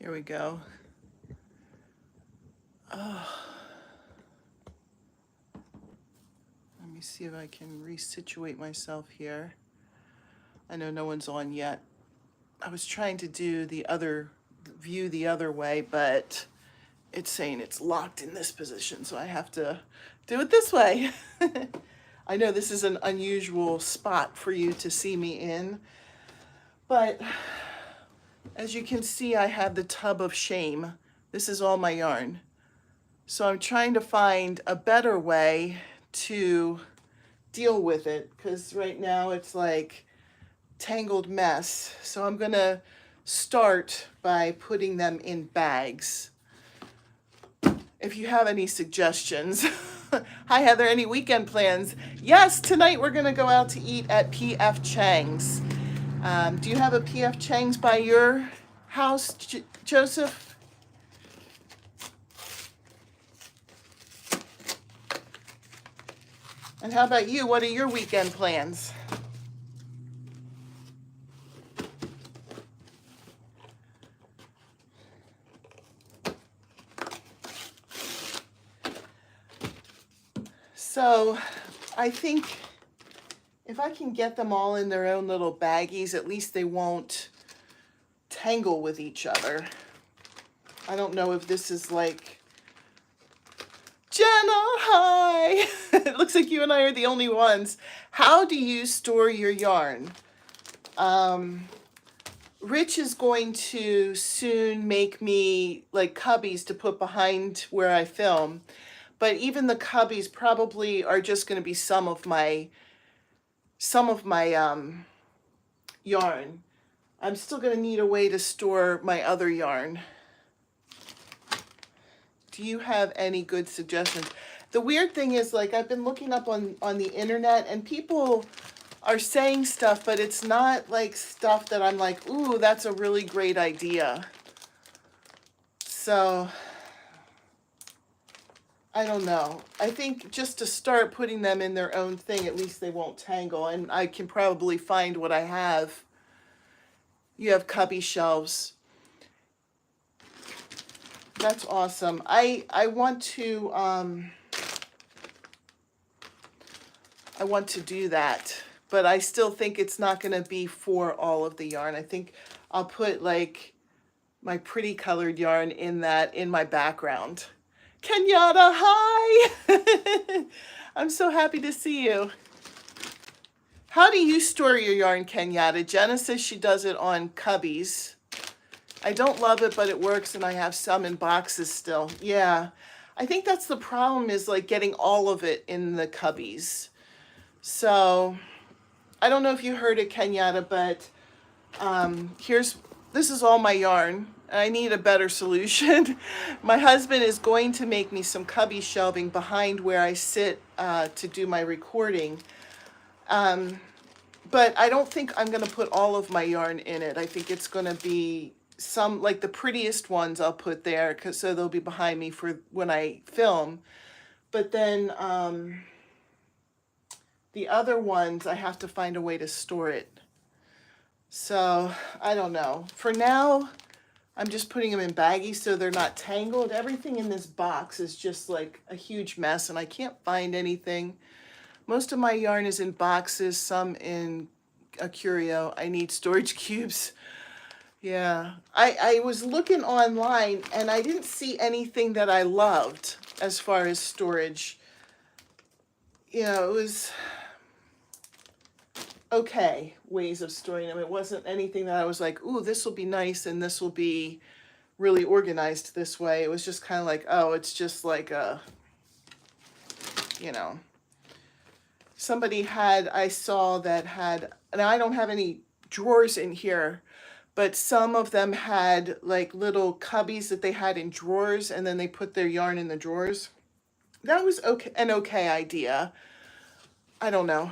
Here we go. Oh, let me see if I can resituate myself here. I know no one's on yet. I was trying to do the other view the other way, but it's saying it's locked in this position, so I have to do it this way. I know this is an unusual spot for you to see me in, but as you can see, I have the tub of shame. This is all my yarn. So I'm trying to find a better way to deal with it, because right now it's like tangled mess. So I'm gonna start by putting them in bags. If you have any suggestions. Hi Heather, any weekend plans? Yes, tonight we're gonna go out to eat at P.F. Chang's. Do you have a P.F. Chang's by your house, Joseph? And how about you? What are your weekend plans? So I think if I can get them all in their own little baggies, at least they won't tangle with each other. I don't know if this is like, Jenna, hi! It looks like you and I are the only ones. How do you store your yarn? Rich is going to soon make me like cubbies to put behind where I film. But even the cubbies probably are just going to be some of my yarn. I'm still going to need a way to store my other yarn. Do you have any good suggestions? The weird thing is, like, I've been looking up on the internet, and people are saying stuff, but it's not like stuff that I'm like, ooh, that's a really great idea. So I don't know. I think just to start putting them in their own thing, at least they won't tangle. And I can probably find what I have. You have cubby shelves. That's awesome. I want to do that, but I still think it's not going to be for all of the yarn. I think I'll put like my pretty colored yarn in my background. Kenyatta, hi! I'm so happy to see you. How do you store your yarn, Kenyatta? Jenna says she does it on cubbies. I don't love it, but it works, and I have some in boxes still. Yeah, I think that's the problem, is like getting all of it in the cubbies. So I don't know if you heard it, Kenyatta, but this is all my yarn. I need a better solution. My husband is going to make me some cubby shelving behind where I sit to do my recording. But I don't think I'm going to put all of my yarn in it. I think it's going to be some, like the prettiest ones I'll put there, so they'll be behind me for when I film. But then the other ones, I have to find a way to store it. So I don't know. For now, I'm just putting them in baggies so they're not tangled. Everything in this box is just like a huge mess, and I can't find anything. Most of my yarn is in boxes, some in a curio. I need storage cubes. Yeah, I was looking online and I didn't see anything that I loved as far as storage. You know, it was okay ways of storing them. It wasn't anything that I was like, ooh, this will be nice and this will be really organized this way. It was just kind of like, oh, it's just like a, you know, I saw that had, and I don't have any drawers in here, but some of them had like little cubbies that they had in drawers, and then they put their yarn in the drawers. That was an okay idea. I don't know.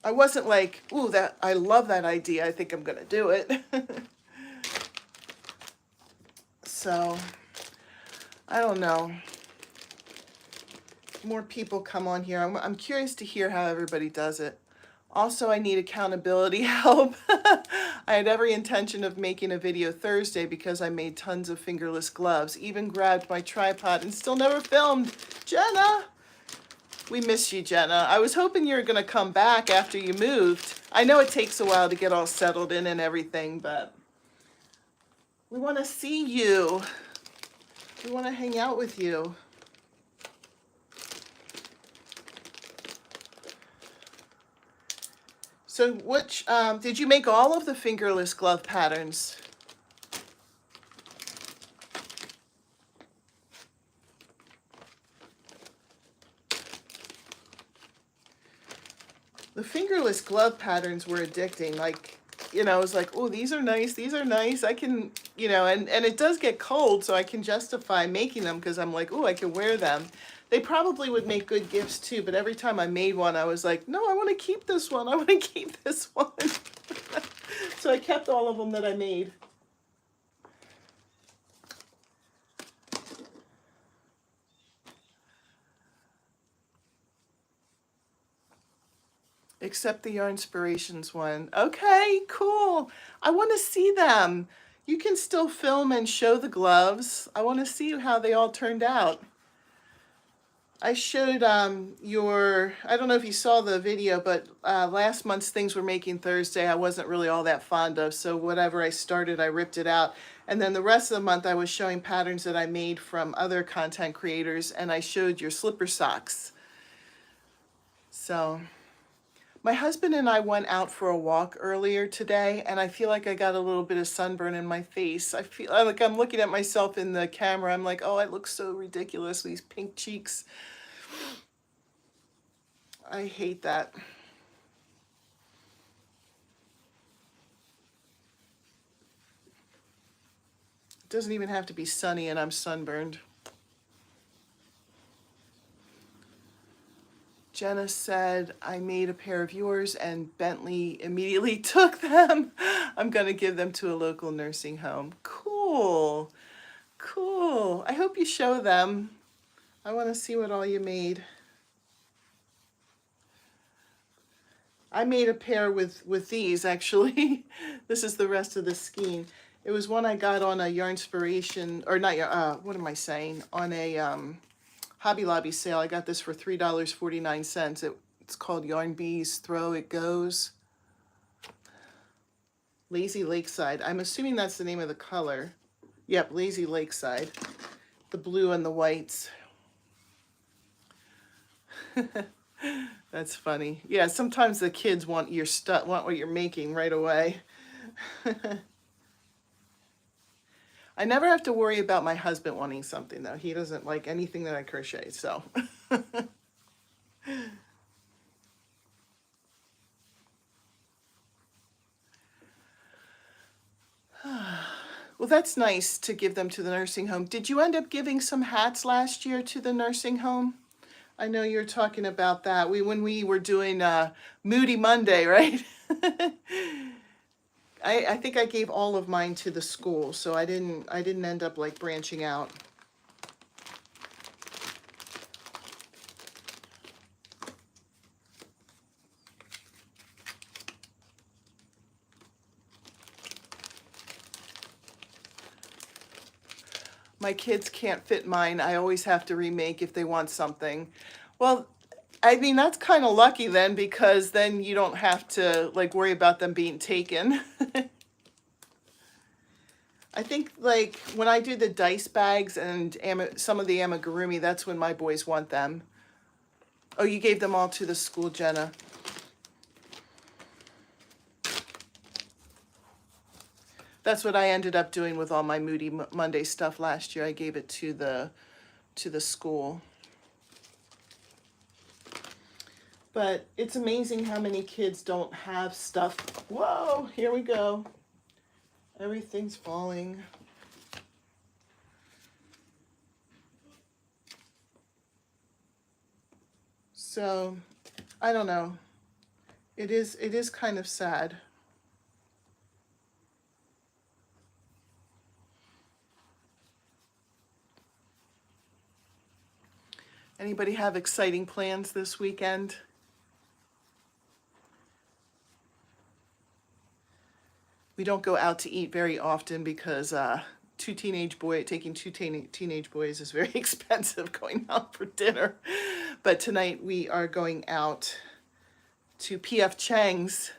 I wasn't like, ooh, I love that idea. I think I'm gonna do it. So, I don't know. More people come on here. I'm curious to hear how everybody does it. Also, I need accountability help. I had every intention of making a video Thursday because I made tons of fingerless gloves, even grabbed my tripod and still never filmed. Jenna! We miss you, Jenna. I was hoping you were going to come back after you moved. I know it takes a while to get all settled in and everything, but we want to see you. We want to hang out with you. So which, did you make all of the fingerless glove patterns? The fingerless glove patterns were addicting. Like, you know, I was like, oh, these are nice. These are nice. I can, you know, and it does get cold, so I can justify making them because I'm like, oh, I can wear them. They probably would make good gifts too, but every time I made one, I was like, no, I want to keep this one. I want to keep this one. So I kept all of them that I made. Except the Yarnspirations one. Okay, cool. I want to see them. You can still film and show the gloves. I want to see how they all turned out. I showed I don't know if you saw the video, but last month's Things We're Making Thursday, I wasn't really all that fond of. So whatever I started, I ripped it out. And then the rest of the month, I was showing patterns that I made from other content creators, and I showed your slipper socks. So my husband and I went out for a walk earlier today, and I feel like I got a little bit of sunburn in my face. I feel like I'm looking at myself in the camera. I'm like, oh, I look so ridiculous, these pink cheeks. I hate that. It doesn't even have to be sunny and I'm sunburned. Jenna said, I made a pair of yours and Bentley immediately took them. I'm going to give them to a local nursing home. Cool. Cool. I hope you show them. I want to see what all you made. I made a pair with these, actually. This is the rest of the skein. It was one I got on a Yarnspiration, or not, what am I saying? On a Hobby Lobby sale. I got this for $3.49. It's called Yarn Bees Throw It Goes. Lazy Lakeside. I'm assuming that's the name of the color. Yep, Lazy Lakeside. The blue and the whites. That's funny. Yeah, sometimes the kids want your stuff, want what you're making right away. I never have to worry about my husband wanting something, though. He doesn't like anything that I crochet, so. Well, that's nice to give them to the nursing home. Did you end up giving some hats last year to the nursing home? I know you're talking about that. When we were doing Moody Monday, right? I think I gave all of mine to the school, so I didn't end up like branching out. My kids can't fit mine. I always have to remake if they want something. Well, I mean, that's kind of lucky then, because then you don't have to like worry about them being taken. I think like when I do the dice bags and some of the amigurumi, that's when my boys want them. Oh, you gave them all to the school, Jenna. That's what I ended up doing with all my Moody Monday stuff last year. I gave it to the school. But it's amazing how many kids don't have stuff. Whoa, here we go. Everything's falling. So, I don't know. It is kind of sad. Anybody have exciting plans this weekend? We don't go out to eat very often because taking teenage boys is very expensive going out for dinner. But tonight we are going out to PF Chang's.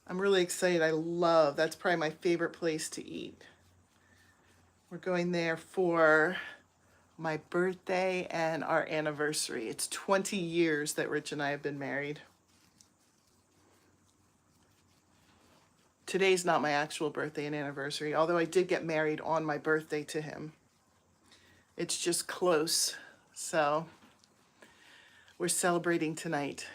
I'm really excited. That's probably my favorite place to eat. We're going there for my birthday and our anniversary. It's 20 years that Rich and I have been married. Today's not my actual birthday and anniversary, although I did get married on my birthday to him. It's just close, so we're celebrating tonight.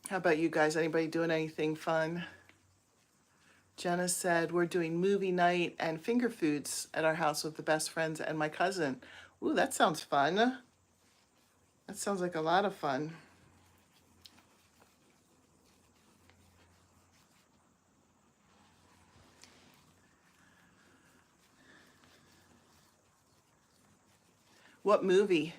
How about you guys? Anybody doing anything fun? Jenna said we're doing movie night and finger foods at our house with the best friends and my cousin. Ooh, that sounds fun. That sounds like a lot of fun. What movie?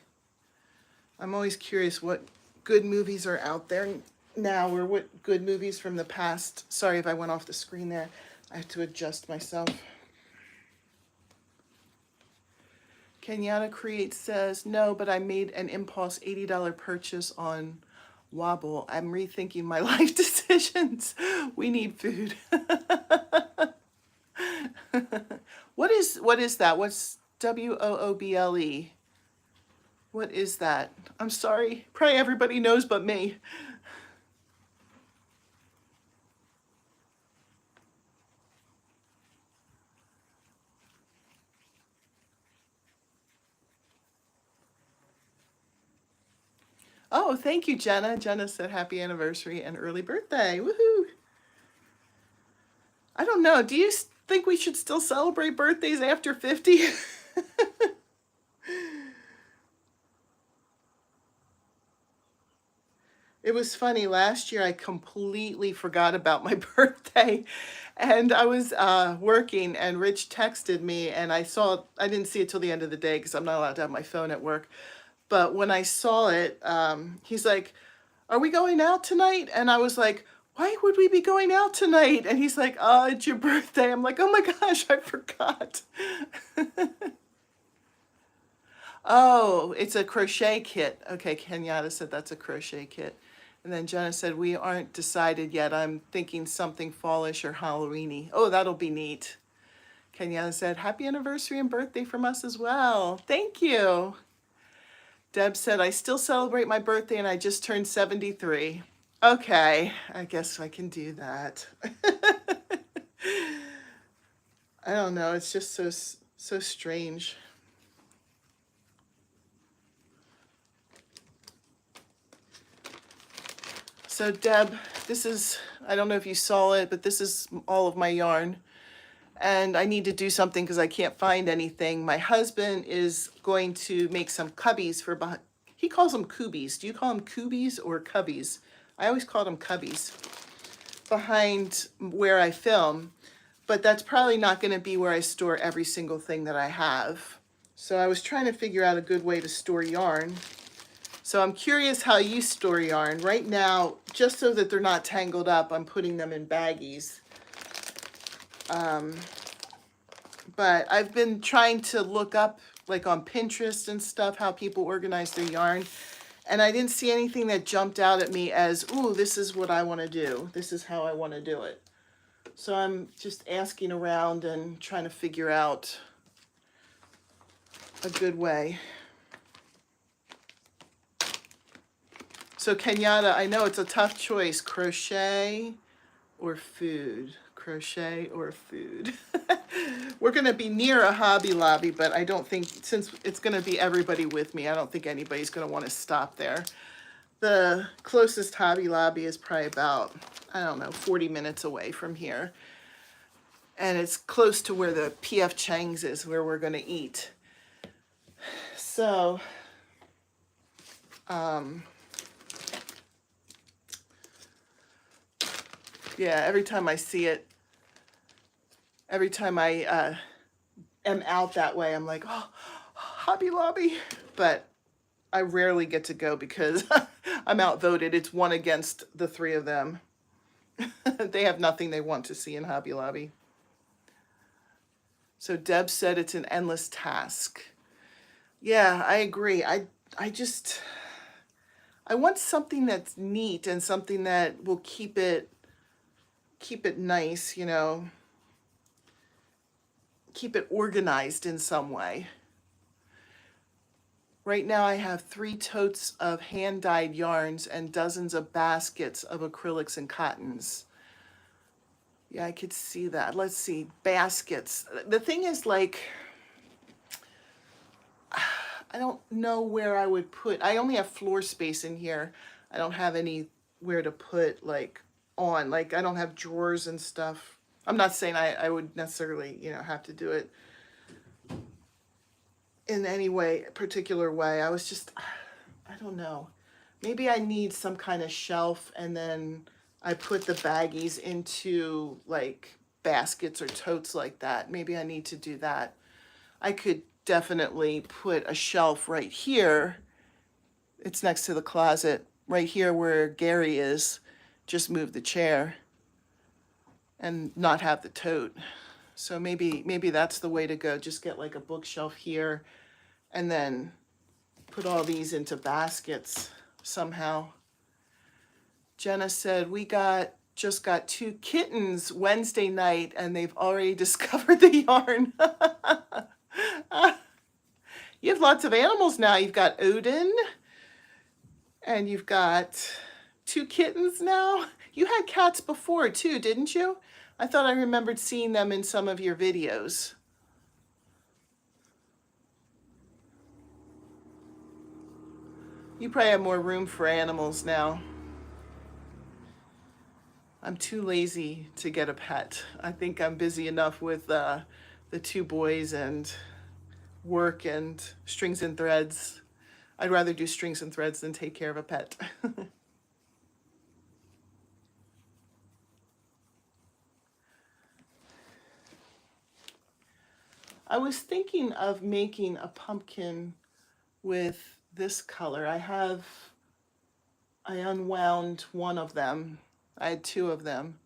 I'm always curious what good movies are out there now, or what good movies from the past. Sorry if I went off the screen there. I have to adjust myself. Kenyatta Create says, no, but I made an impulse $80 purchase on Wobble. I'm rethinking my life decisions. We need food. What is that? What's WOOBLE? What is that? I'm sorry. Probably everybody knows but me. Oh, thank you, Jenna. Jenna said happy anniversary and early birthday. Woohoo! I don't know. Do you think we should still celebrate birthdays after 50? It was funny. Last year, I completely forgot about my birthday. And I was working, and Rich texted me, and I didn't see it till the end of the day because I'm not allowed to have my phone at work. But when I saw it, he's like, are we going out tonight? And I was like, why would we be going out tonight? And he's like, oh, it's your birthday. I'm like, oh my gosh, I forgot. Oh, it's a crochet kit. Okay, Kenyatta said that's a crochet kit. And then Jenna said, we aren't decided yet. I'm thinking something fallish or Halloweeny. Oh, that'll be neat. Kenyatta said, happy anniversary and birthday from us as well. Thank you. Deb said, I still celebrate my birthday and I just turned 73. Okay, I guess I can do that. I don't know, it's just so strange. So Deb, I don't know if you saw it, but this is all of my yarn. And I need to do something because I can't find anything. My husband is going to make some cubbies he calls them coobies. Do you call them coobies or cubbies? I always call them cubbies behind where I film, but that's probably not going to be where I store every single thing that I have. So I was trying to figure out a good way to store yarn. So I'm curious how you store yarn. Right now, just so that they're not tangled up, I'm putting them in baggies. But I've been trying to look up, like on Pinterest and stuff, how people organize their yarn. And I didn't see anything that jumped out at me as, ooh, this is what I want to do. This is how I want to do it. So I'm just asking around and trying to figure out a good way. So Kenyatta, I know it's a tough choice, crochet or food. Crochet or food. We're going to be near a Hobby Lobby, but I don't think, since it's going to be everybody with me, I don't think anybody's going to want to stop there. The closest Hobby Lobby is probably about, I don't know, 40 minutes away from here. And it's close to where the PF Chang's is, where we're going to eat. So, yeah, every time I see it, every time I am out that way, I'm like, oh, Hobby Lobby. But I rarely get to go because I'm outvoted. It's one against the three of them. They have nothing they want to see in Hobby Lobby. So Deb said it's an endless task. Yeah, I agree. I want something that's neat and something that will keep it nice, you know, keep it organized in some way. Right now I have 3 totes of hand-dyed yarns and dozens of baskets of acrylics and cottons. Yeah, I could see that. Let's see, baskets. The thing is, like, I don't know where I would put, I only have floor space in here. I don't have anywhere to put, like, like, I don't have drawers and stuff. I'm not saying I would necessarily, you know, have to do it in any way, particular way. I was just, I don't know. Maybe I need some kind of shelf and then I put the baggies into like baskets or totes like that. Maybe I need to do that. I could definitely put a shelf right here. It's next to the closet, right here where Gary is. Just move the chair and not have the tote. So maybe that's the way to go. Just get like a bookshelf here and then put all these into baskets somehow. Jenna said, we just got 2 kittens Wednesday night and they've already discovered the yarn. You have lots of animals now. You've got Odin and you've got 2 kittens now. You had cats before too, didn't you? I thought I remembered seeing them in some of your videos. You probably have more room for animals now. I'm too lazy to get a pet. I think I'm busy enough with the 2 boys and work and strings and threads. I'd rather do strings and threads than take care of a pet. I was thinking of making a pumpkin with this color. I unwound one of them. I had 2 of them.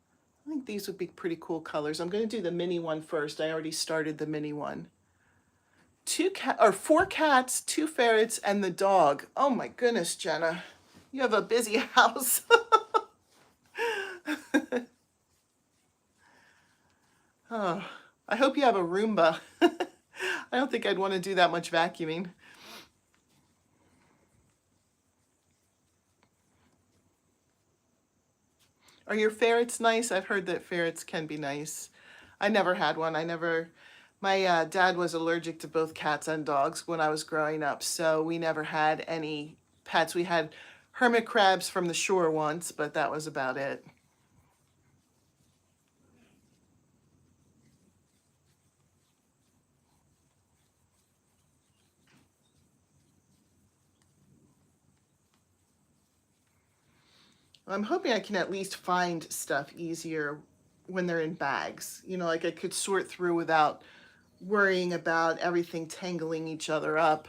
I think these would be pretty cool colors. I'm going to do the mini one first. I already started the mini one. 4 cats, 2 ferrets, and the dog. Oh my goodness, Jenna. You have a busy house. Oh, I hope you have a Roomba. I don't think I'd want to do that much vacuuming. Are your ferrets nice? I've heard that ferrets can be nice. I never had one. My dad was allergic to both cats and dogs when I was growing up, so we never had any pets. We had hermit crabs from the shore once, but that was about it. I'm hoping I can at least find stuff easier when they're in bags. You know, like I could sort through without worrying about everything tangling each other up.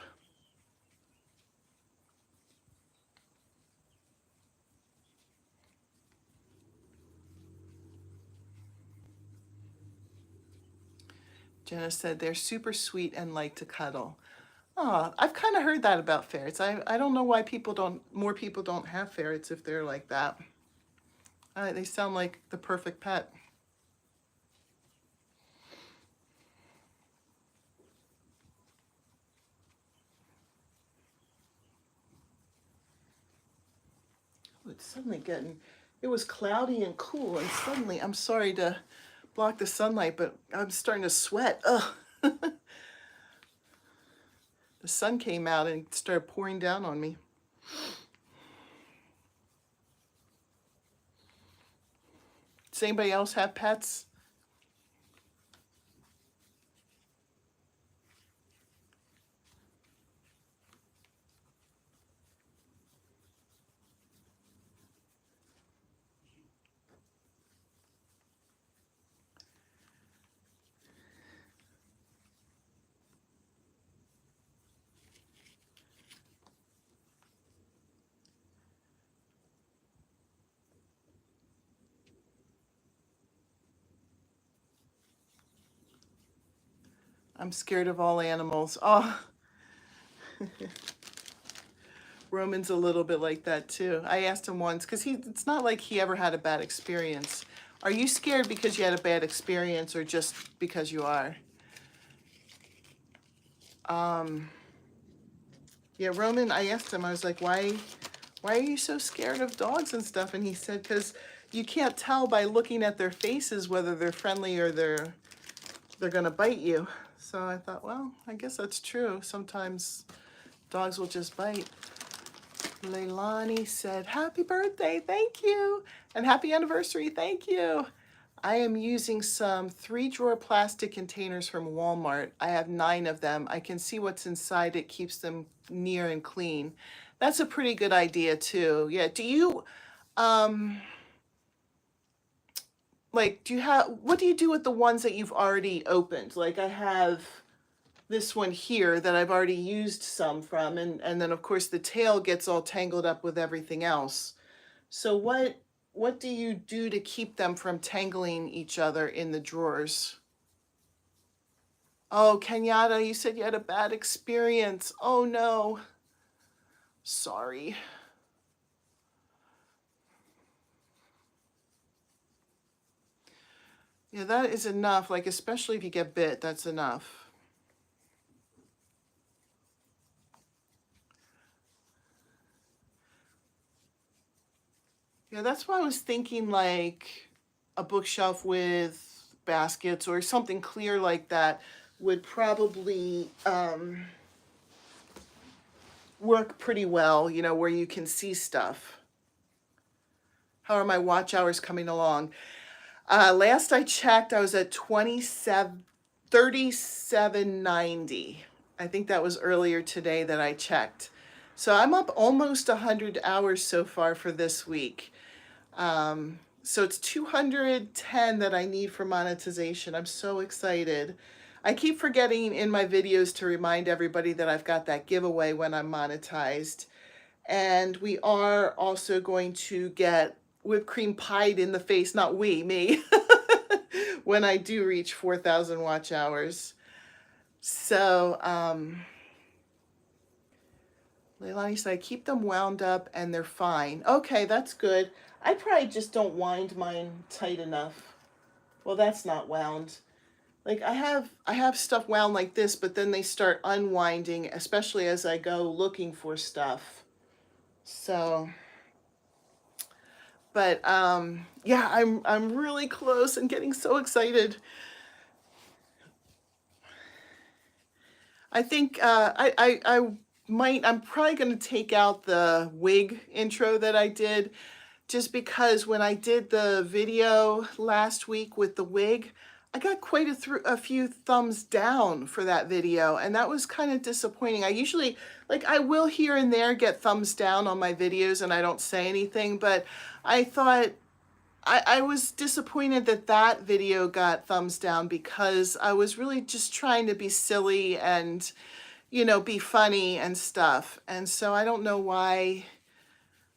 Jenna said they're super sweet and like to cuddle. Oh, I've kind of heard that about ferrets. I don't know why more people don't have ferrets if they're like that. They sound like the perfect pet. Oh, it's suddenly it was cloudy and cool and suddenly, I'm sorry to block the sunlight, but I'm starting to sweat. Ugh. The sun came out and started pouring down on me. Does anybody else have pets? I'm scared of all animals. Oh, Roman's a little bit like that too. I asked him once, because it's not like he ever had a bad experience. Are you scared because you had a bad experience or just because you are? Yeah, Roman, I asked him, I was like, why are you so scared of dogs and stuff? And he said, because you can't tell by looking at their faces whether they're friendly or they're gonna bite you. So I thought, well, I guess that's true. Sometimes dogs will just bite. Leilani said, happy birthday, thank you. And happy anniversary, thank you. I am using some 3-drawer plastic containers from Walmart. I have 9 of them. I can see what's inside. It keeps them near and clean. That's a pretty good idea too. Yeah, do you, do you have, what do you do with the ones that you've already opened? Like I have this one here that I've already used some from, and then of course the tail gets all tangled up with everything else. So what do you do to keep them from tangling each other in the drawers? Oh, Kenyatta, you said you had a bad experience. Oh no. Sorry. Yeah, that is enough. Like, especially if you get bit, that's enough. Yeah, that's why I was thinking like a bookshelf with baskets or something clear like that would probably work pretty well, you know, where you can see stuff. How are my watch hours coming along? Last I checked, I was at 3790. I think that was earlier today that I checked. So I'm up almost 100 hours so far for this week. So it's 210 that I need for monetization. I'm so excited. I keep forgetting in my videos to remind everybody that I've got that giveaway when I'm monetized. And we are also going to get whipped cream pied in the face, not we, me, when I do reach 4,000 watch hours. So, Leilani said, I keep them wound up and they're fine. Okay, that's good. I probably just don't wind mine tight enough. Well, that's not wound. Like I have stuff wound like this, but then they start unwinding, especially as I go looking for stuff. So, but yeah, I'm really close and getting so excited. I think I'm probably going to take out the wig intro that I did, just because when I did the video last week with the wig, I got quite a few thumbs down for that video, and that was kind of disappointing. I usually, like, I will here and there get thumbs down on my videos and I don't say anything, but I thought I was disappointed that that video got thumbs down because I was really just trying to be silly and, you know, be funny and stuff. And so I don't know why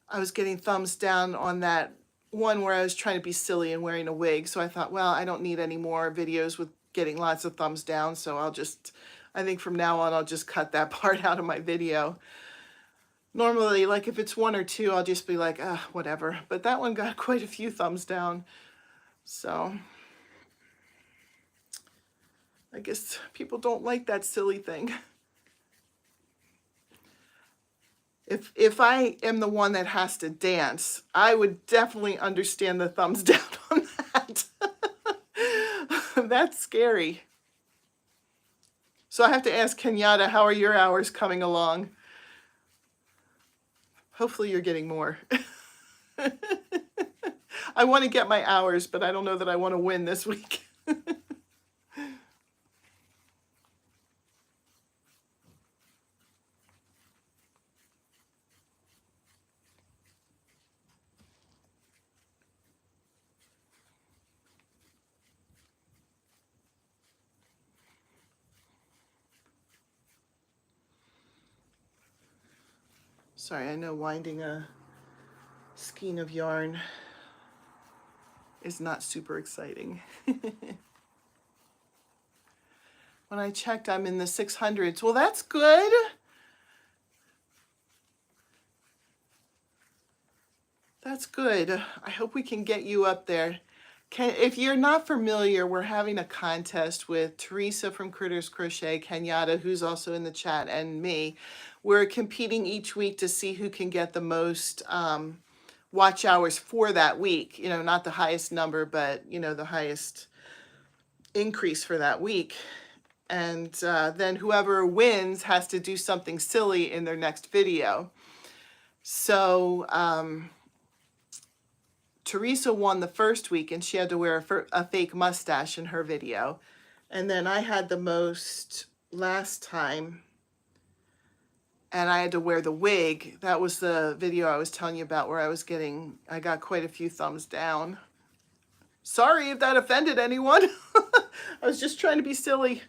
I was getting thumbs down on that one where I was trying to be silly and wearing a wig. So I thought, well, I don't need any more videos with getting lots of thumbs down. So I think from now on, I'll just cut that part out of my video. Normally, like if it's 1 or 2, I'll just be like, whatever. But that one got quite a few thumbs down. So I guess people don't like that silly thing. If I am the one that has to dance, I would definitely understand the thumbs down on that. That's scary. So I have to ask Kenyatta, how are your hours coming along? Hopefully you're getting more. I want to get my hours, but I don't know that I want to win this week. Sorry, I know winding a skein of yarn is not super exciting. When I checked, I'm in the 600s. Well, that's good. That's good. I hope we can get you up there. If you're not familiar, we're having a contest with Teresa from Critters Crochet, Kenyatta, who's also in the chat, and me. We're competing each week to see who can get the most watch hours for that week. You know, not the highest number, but, you know, the highest increase for that week. And then whoever wins has to do something silly in their next video. So Teresa won the first week and she had to wear a fake mustache in her video. And then I had the most last time and I had to wear the wig. That was the video I was telling you about where I got quite a few thumbs down. Sorry if that offended anyone. I was just trying to be silly.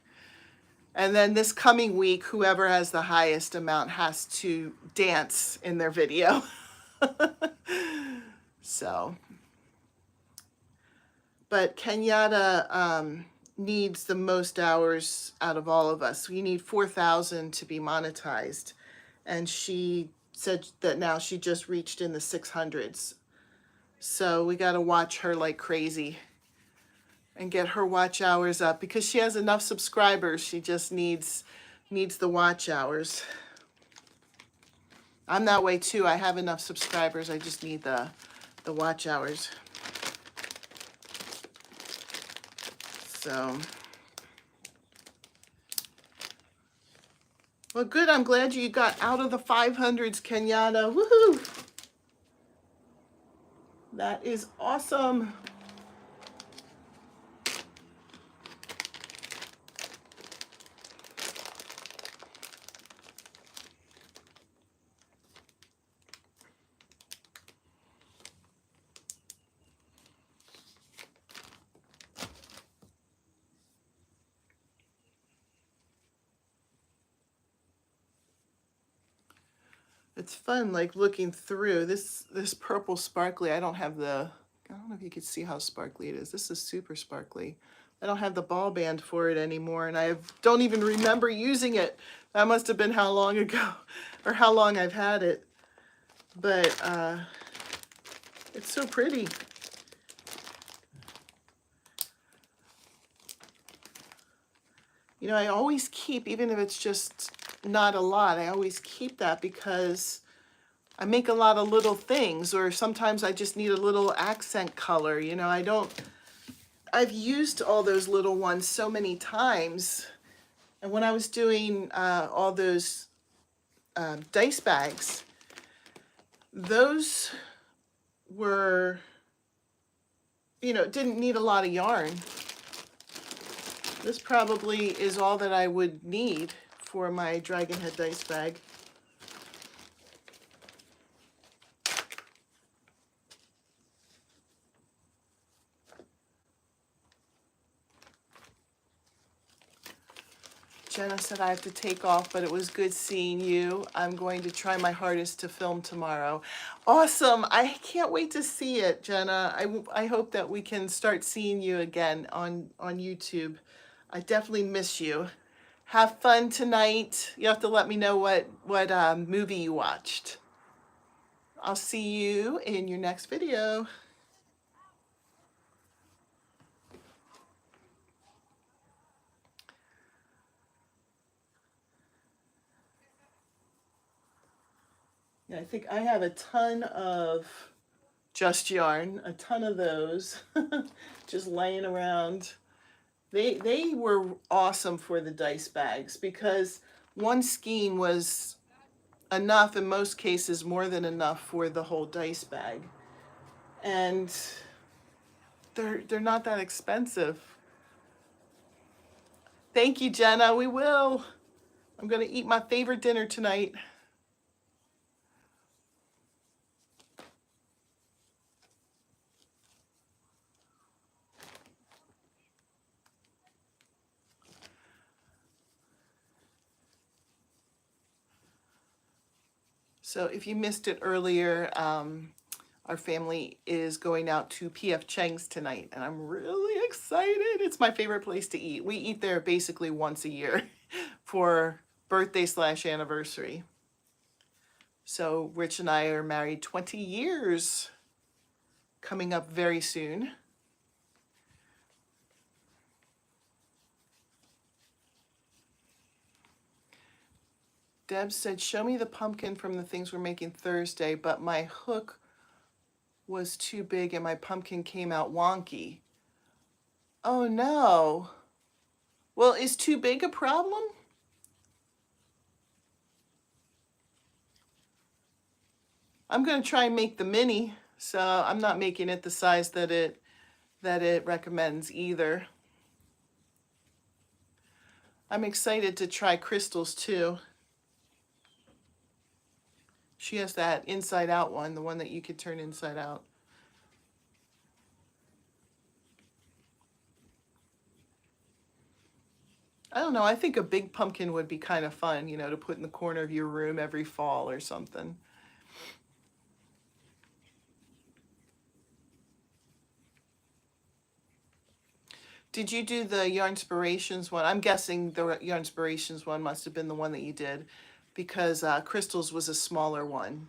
And then this coming week, whoever has the highest amount has to dance in their video. So, but Kenyatta needs the most hours out of all of us. We need 4,000 to be monetized. And she said that now she just reached in the 600s. So we got to watch her like crazy and get her watch hours up because she has enough subscribers. She just needs the watch hours. I'm that way too. I have enough subscribers. I just need the watch hours. So, well, good. I'm glad you got out of the 500s, Kenyatta. Woohoo! That is awesome. It's fun, like looking through this purple sparkly. I don't know if you can see how sparkly it is. This is super sparkly. I don't have the ball band for it anymore, and I don't even remember using it. That must have been how long ago, or how long I've had it. But it's so pretty. You know, I always keep, even if it's just not a lot, I always keep that because I make a lot of little things, or sometimes I just need a little accent color. You know, I've used all those little ones so many times. And when I was doing all those dice bags, those were, you know, didn't need a lot of yarn. This probably is all that I would need for my Dragon Head dice bag. Jenna said I have to take off, but it was good seeing you. I'm going to try my hardest to film tomorrow. Awesome. I can't wait to see it, Jenna. I hope that we can start seeing you again on YouTube. I definitely miss you. Have fun tonight. You have to let me know what movie you watched. I'll see you in your next video. Yeah, I think I have a ton of Just Yarn, a ton of those just laying around. They were awesome for the dice bags because one skein was enough, in most cases more than enough for the whole dice bag. And they're not that expensive. Thank you, Jenna. We will. I'm going to eat my favorite dinner tonight. So if you missed it earlier, our family is going out to PF Chang's tonight, and I'm really excited. It's my favorite place to eat. We eat there basically once a year for birthday / anniversary. So Rich and I are married 20 years, coming up very soon. Deb said, show me the pumpkin from the things we're making Thursday, but my hook was too big and my pumpkin came out wonky. Oh no. Well, is too big a problem? I'm going to try and make the mini, so I'm not making it the size that it recommends either. I'm excited to try Crystal's too. She has that inside out one, the one that you could turn inside out. I don't know, I think a big pumpkin would be kind of fun, you know, to put in the corner of your room every fall or something. Did you do the Yarnspirations one? I'm guessing the Yarnspirations one must have been the one that you did, because Crystal's was a smaller one.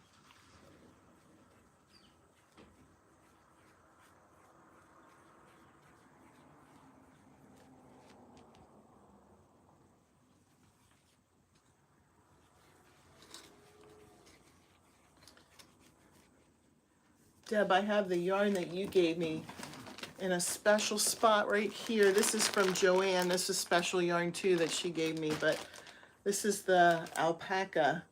Deb, I have the yarn that you gave me in a special spot right here. This is from Joanne. This is special yarn too that she gave me, but this is the alpaca.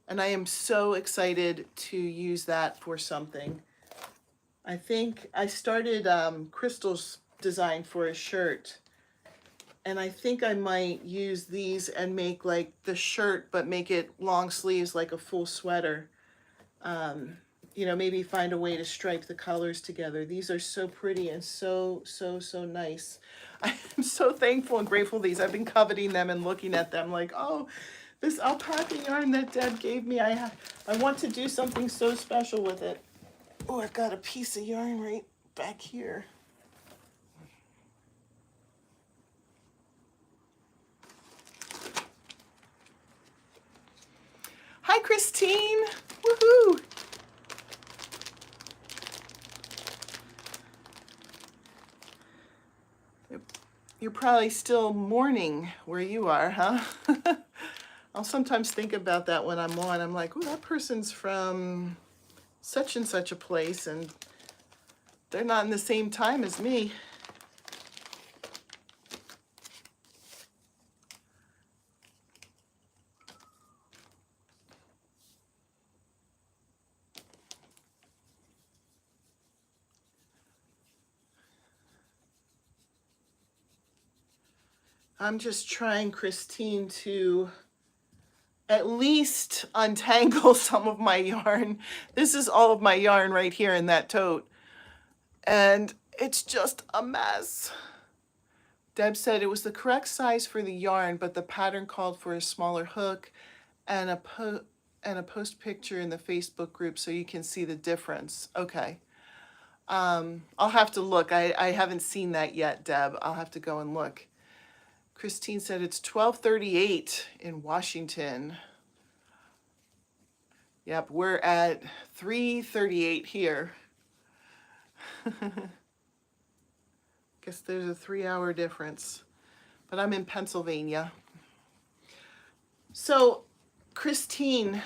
And I am so excited to use that for something. I think I started Crystal's design for a shirt. And I think I might use these and make like the shirt, but make it long sleeves like a full sweater. You know, maybe find a way to stripe the colors together. These are so pretty and so nice. I'm so thankful and grateful for these. I've been coveting them and looking at them like, oh, this alpaca yarn that Deb gave me, I want to do something so special with it. Oh, I've got a piece of yarn right back here. Hi, Christine. Woohoo! You're probably still mourning where you are, huh? I'll sometimes think about that when I'm on. I'm like, oh, that person's from such and such a place, and they're not in the same time as me. I'm just trying, Christine, to at least untangle some of my yarn. This is all of my yarn right here in that tote. And it's just a mess. Deb said it was the correct size for the yarn, but the pattern called for a smaller hook and a post picture in the Facebook group so you can see the difference. Okay. I'll have to look. I haven't seen that yet, Deb. I'll have to go and look. Christine said it's 12:38 in Washington. Yep, we're at 3:38 here. Guess there's a 3-hour difference, but I'm in Pennsylvania. So, Christine,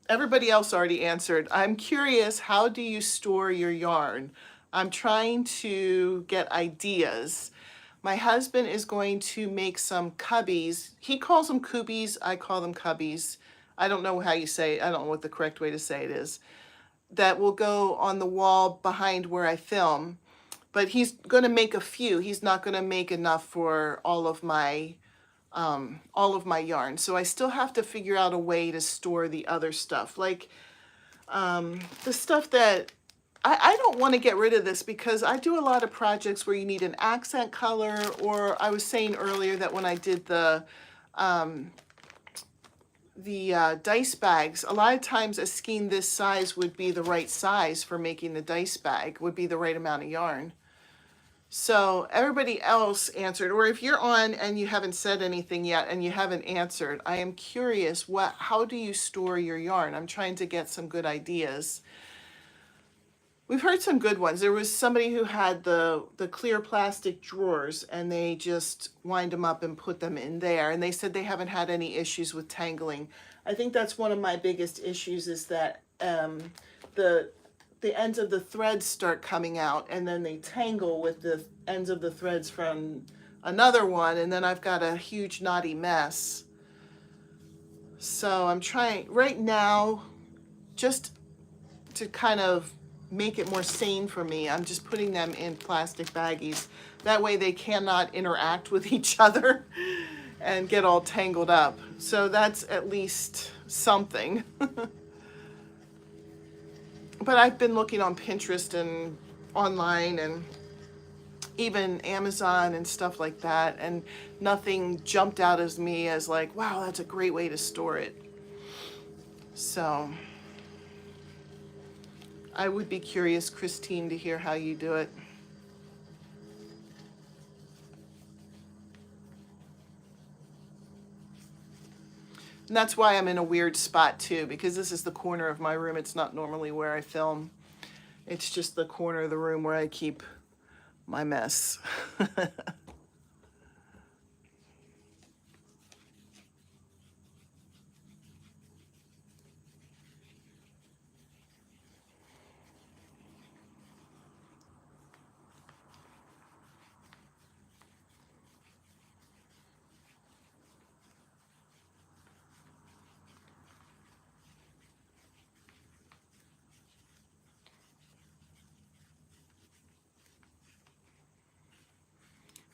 everybody else already answered. I'm curious, how do you store your yarn? I'm trying to get ideas. My husband is going to make some cubbies. He calls them coobies. I call them cubbies. I don't know how you say it. I don't know what the correct way to say it is. That will go on the wall behind where I film. But he's going to make a few. He's not going to make enough for all of my yarn. So I still have to figure out a way to store the other stuff. Like the stuff that I don't want to get rid of this, because I do a lot of projects where you need an accent color, or I was saying earlier that when I did the dice bags, a lot of times a skein this size would be the right size for making the dice bag, would be the right amount of yarn. So everybody else answered, or if you're on and you haven't said anything yet and you haven't answered, I am curious, how do you store your yarn? I'm trying to get some good ideas. We've heard some good ones. There was somebody who had the clear plastic drawers and they just wind them up and put them in there. And they said they haven't had any issues with tangling. I think that's one of my biggest issues is that the ends of the threads start coming out and then they tangle with the ends of the threads from another one. And then I've got a huge knotty mess. So I'm trying right now just to kind of make it more sane for me. I'm just putting them in plastic baggies. That way they cannot interact with each other and get all tangled up. So that's at least something. But I've been looking on Pinterest and online and even Amazon and stuff like that, and nothing jumped out as me as like, wow, that's a great way to store it. So I would be curious, Christine, to hear how you do it. And that's why I'm in a weird spot too, because this is the corner of my room. It's not normally where I film. It's just the corner of the room where I keep my mess.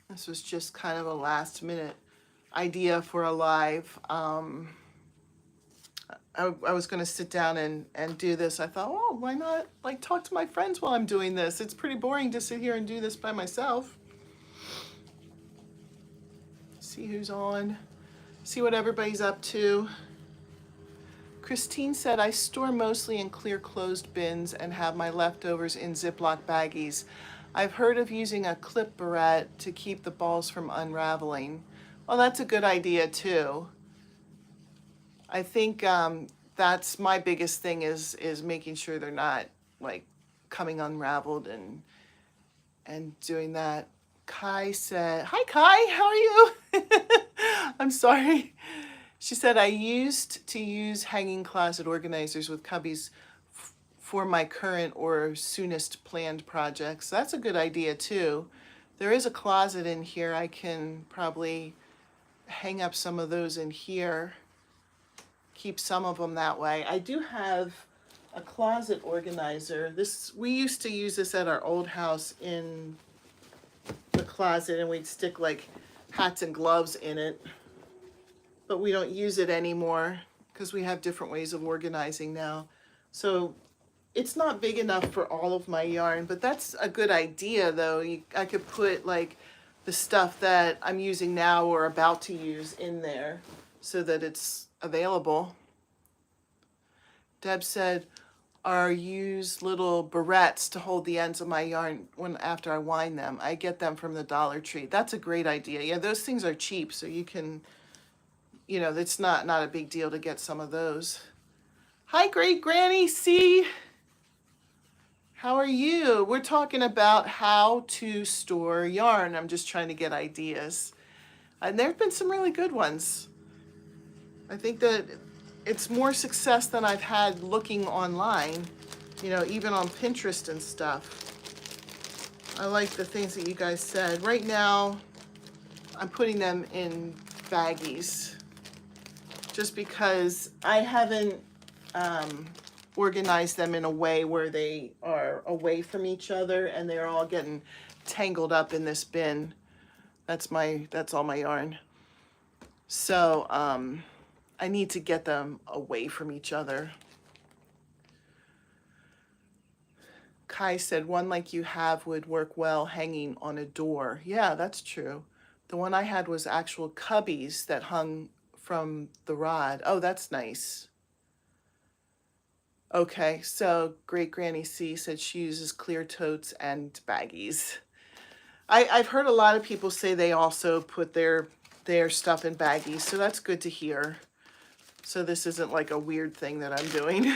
This was just kind of a last minute idea for a live. I was going to sit down and do this. I thought, oh, why not like talk to my friends while I'm doing this? It's pretty boring to sit here and do this by myself. See who's on, see what everybody's up to. Christine said, I store mostly in clear closed bins and have my leftovers in Ziploc baggies. I've heard of using a clip barrette to keep the balls from unraveling. Well, that's a good idea too. I think that's my biggest thing is making sure they're not like coming unraveled and doing that. Kai said, hi Kai, how are you? I'm sorry. She said, I used to use hanging closet organizers with cubbies for my current or soonest planned projects. That's a good idea too. There is a closet in here. I can probably hang up some of those in here, keep some of them that way. I do have a closet organizer. We used to use this at our old house in the closet, and we'd stick like hats and gloves in it. But we don't use it anymore because we have different ways of organizing now. So it's not big enough for all of my yarn, but that's a good idea though. I could put like the stuff that I'm using now or about to use in there so that it's available. Deb said, are used little barrettes to hold the ends of my yarn after I wind them. I get them from the Dollar Tree. That's a great idea. Yeah, those things are cheap, so you can, you know, it's not a big deal to get some of those. Hi, Great Granny C. How are you? We're talking about how to store yarn. I'm just trying to get ideas. And there have been some really good ones. I think that it's more success than I've had looking online, you know, even on Pinterest and stuff. I like the things that you guys said. Right now, I'm putting them in baggies just because I haven't organize them in a way where they are away from each other and they're all getting tangled up in this bin. That's all my yarn. So I need to get them away from each other. Kai said, one like you have would work well hanging on a door. Yeah, that's true. The one I had was actual cubbies that hung from the rod. Oh, that's nice. Okay, so Great Granny C said she uses clear totes and baggies. I've heard a lot of people say they also put their stuff in baggies, so that's good to hear. So this isn't like a weird thing that I'm doing.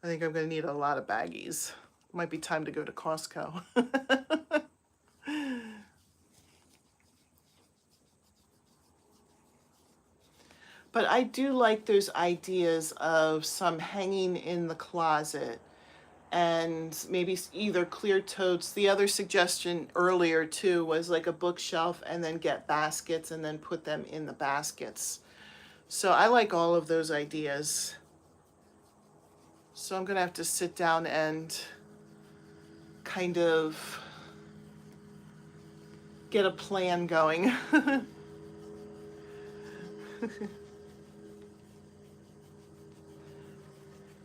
I think I'm going to need a lot of baggies. Might be time to go to Costco. But I do like those ideas of some hanging in the closet and maybe either clear totes. The other suggestion earlier too was like a bookshelf and then get baskets and then put them in the baskets. So I like all of those ideas. So I'm gonna have to sit down and kind of get a plan going.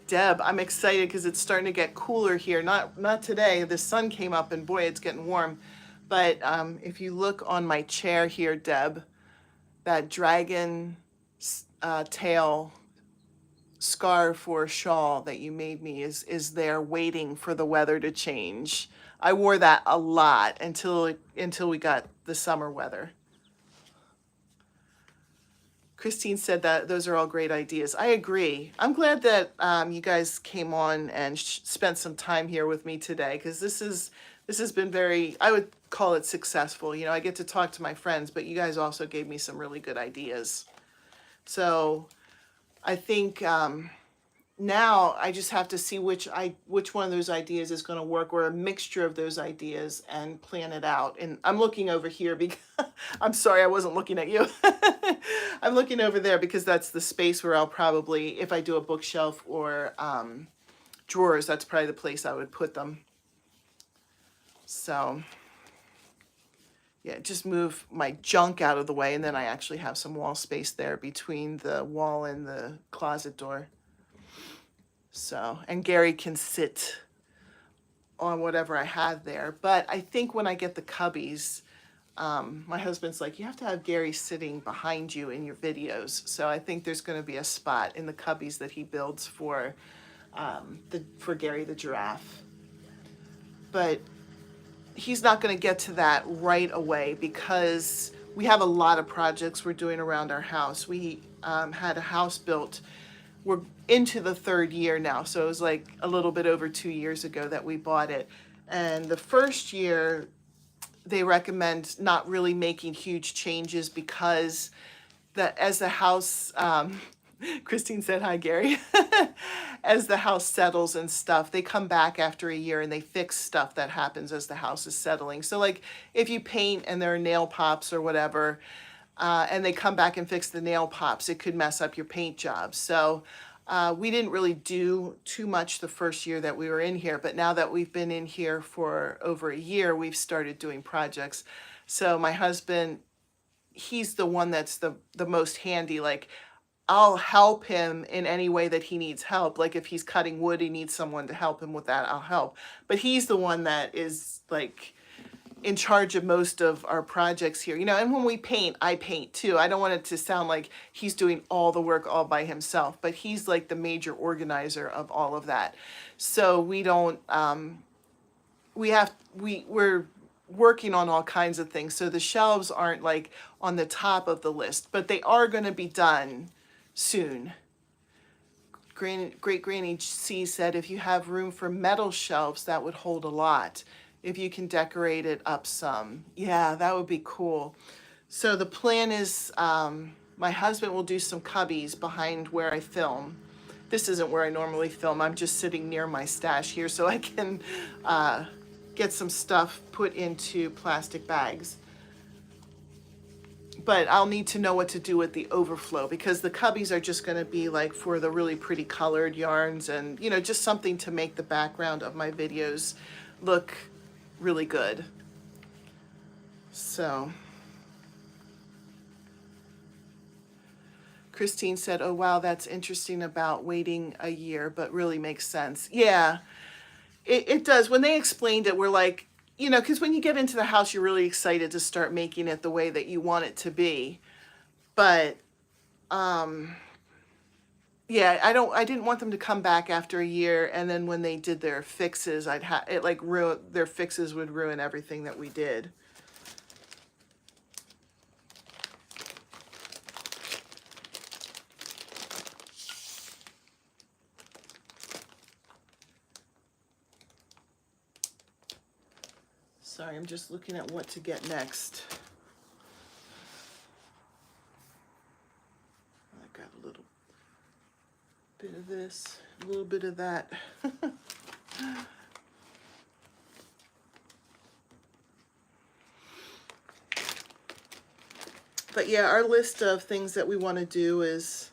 Deb, I'm excited because it's starting to get cooler here. Not today. The sun came up and boy, it's getting warm. But if you look on my chair here, Deb, that dragon tail scarf or shawl that you made me is there waiting for the weather to change. I wore that a lot until we got the summer weather. Christine said that those are all great ideas. I agree. I'm glad that you guys came on and spent some time here with me today because this has been very, I would call it successful. You know, I get to talk to my friends, but you guys also gave me some really good ideas. So I think now I just have to see which one of those ideas is going to work, or a mixture of those ideas, and plan it out. And I'm looking over here because I'm sorry I wasn't looking at you. I'm looking over there because that's the space where I'll probably, if I do a bookshelf or drawers, that's probably the place I would put them. So yeah, just move my junk out of the way, and then I actually have some wall space there between the wall and the closet door. So, and Gary can sit on whatever I have there. But I think when I get the cubbies, my husband's like, you have to have Gary sitting behind you in your videos. So I think there's going to be a spot in the cubbies that he builds for Gary the giraffe. But he's not going to get to that right away because we have a lot of projects we're doing around our house. We had a house built. We're into the third year now, so it was like a little bit over 2 years ago that we bought it. And the first year, they recommend not really making huge changes because as the house, Christine said, hi, Gary. As the house settles and stuff, they come back after a year and they fix stuff that happens as the house is settling. So like if you paint and there are nail pops or whatever, and they come back and fix the nail pops, it could mess up your paint job. So we didn't really do too much the first year that we were in here, but now that we've been in here for over a year, we've started doing projects. So my husband, he's the one that's the most handy. Like I'll help him in any way that he needs help. Like if he's cutting wood, he needs someone to help him with that, I'll help. But he's the one that is like in charge of most of our projects here, you know. And when we paint, I paint too. I don't want it to sound like he's doing all the work all by himself, but he's like the major organizer of all of that. So we don't, we're working on all kinds of things. So the shelves aren't like on the top of the list, but they are going to be done soon. Great Granny C said, if you have room for metal shelves, that would hold a lot. If you can decorate it up some. Yeah, that would be cool. So the plan is my husband will do some cubbies behind where I film. This isn't where I normally film. I'm just sitting near my stash here so I can get some stuff put into plastic bags. But I'll need to know what to do with the overflow because the cubbies are just going to be like for the really pretty colored yarns and, you know, just something to make the background of my videos look really good. So Christine said, oh wow, that's interesting about waiting a year, but really makes sense. Yeah, it does. When they explained it, we're like, you know, because when you get into the house, you're really excited to start making it the way that you want it to be. But yeah, I didn't want them to come back after a year, and then when they did their fixes, I'd have it like ruin their fixes would ruin everything that we did. Sorry, I'm just looking at what to get next. I got a little bit of this, a little bit of that. But yeah, our list of things that we want to do is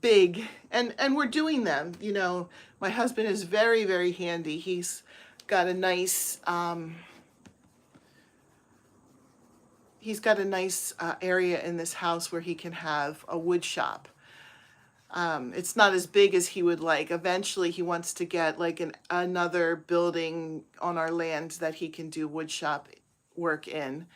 big, and we're doing them. You know, my husband is very, very handy. He's got a nice area in this house where he can have a wood shop. It's not as big as he would like. Eventually, he wants to get like another building on our land that he can do wood shop work in.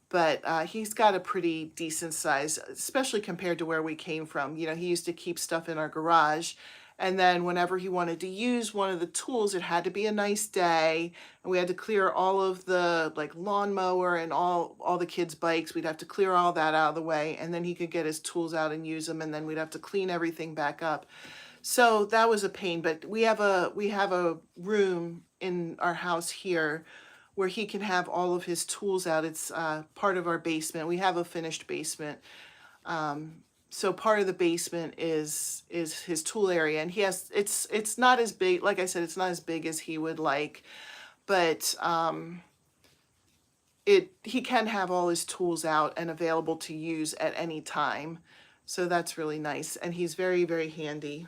But he's got a pretty decent size, especially compared to where we came from. You know, he used to keep stuff in our garage. And then whenever he wanted to use one of the tools, it had to be a nice day. And we had to clear all of the like lawnmower and all the kids' bikes. We'd have to clear all that out of the way. And then he could get his tools out and use them. And then we'd have to clean everything back up. So that was a pain. But we have a room in our house here where he can have all of his tools out. It's part of our basement. We have a finished basement. So part of the basement is his tool area, and he has it's not as big, like I said, it's not as big as he would like, but he can have all his tools out and available to use at any time. So that's really nice, and he's very, very handy.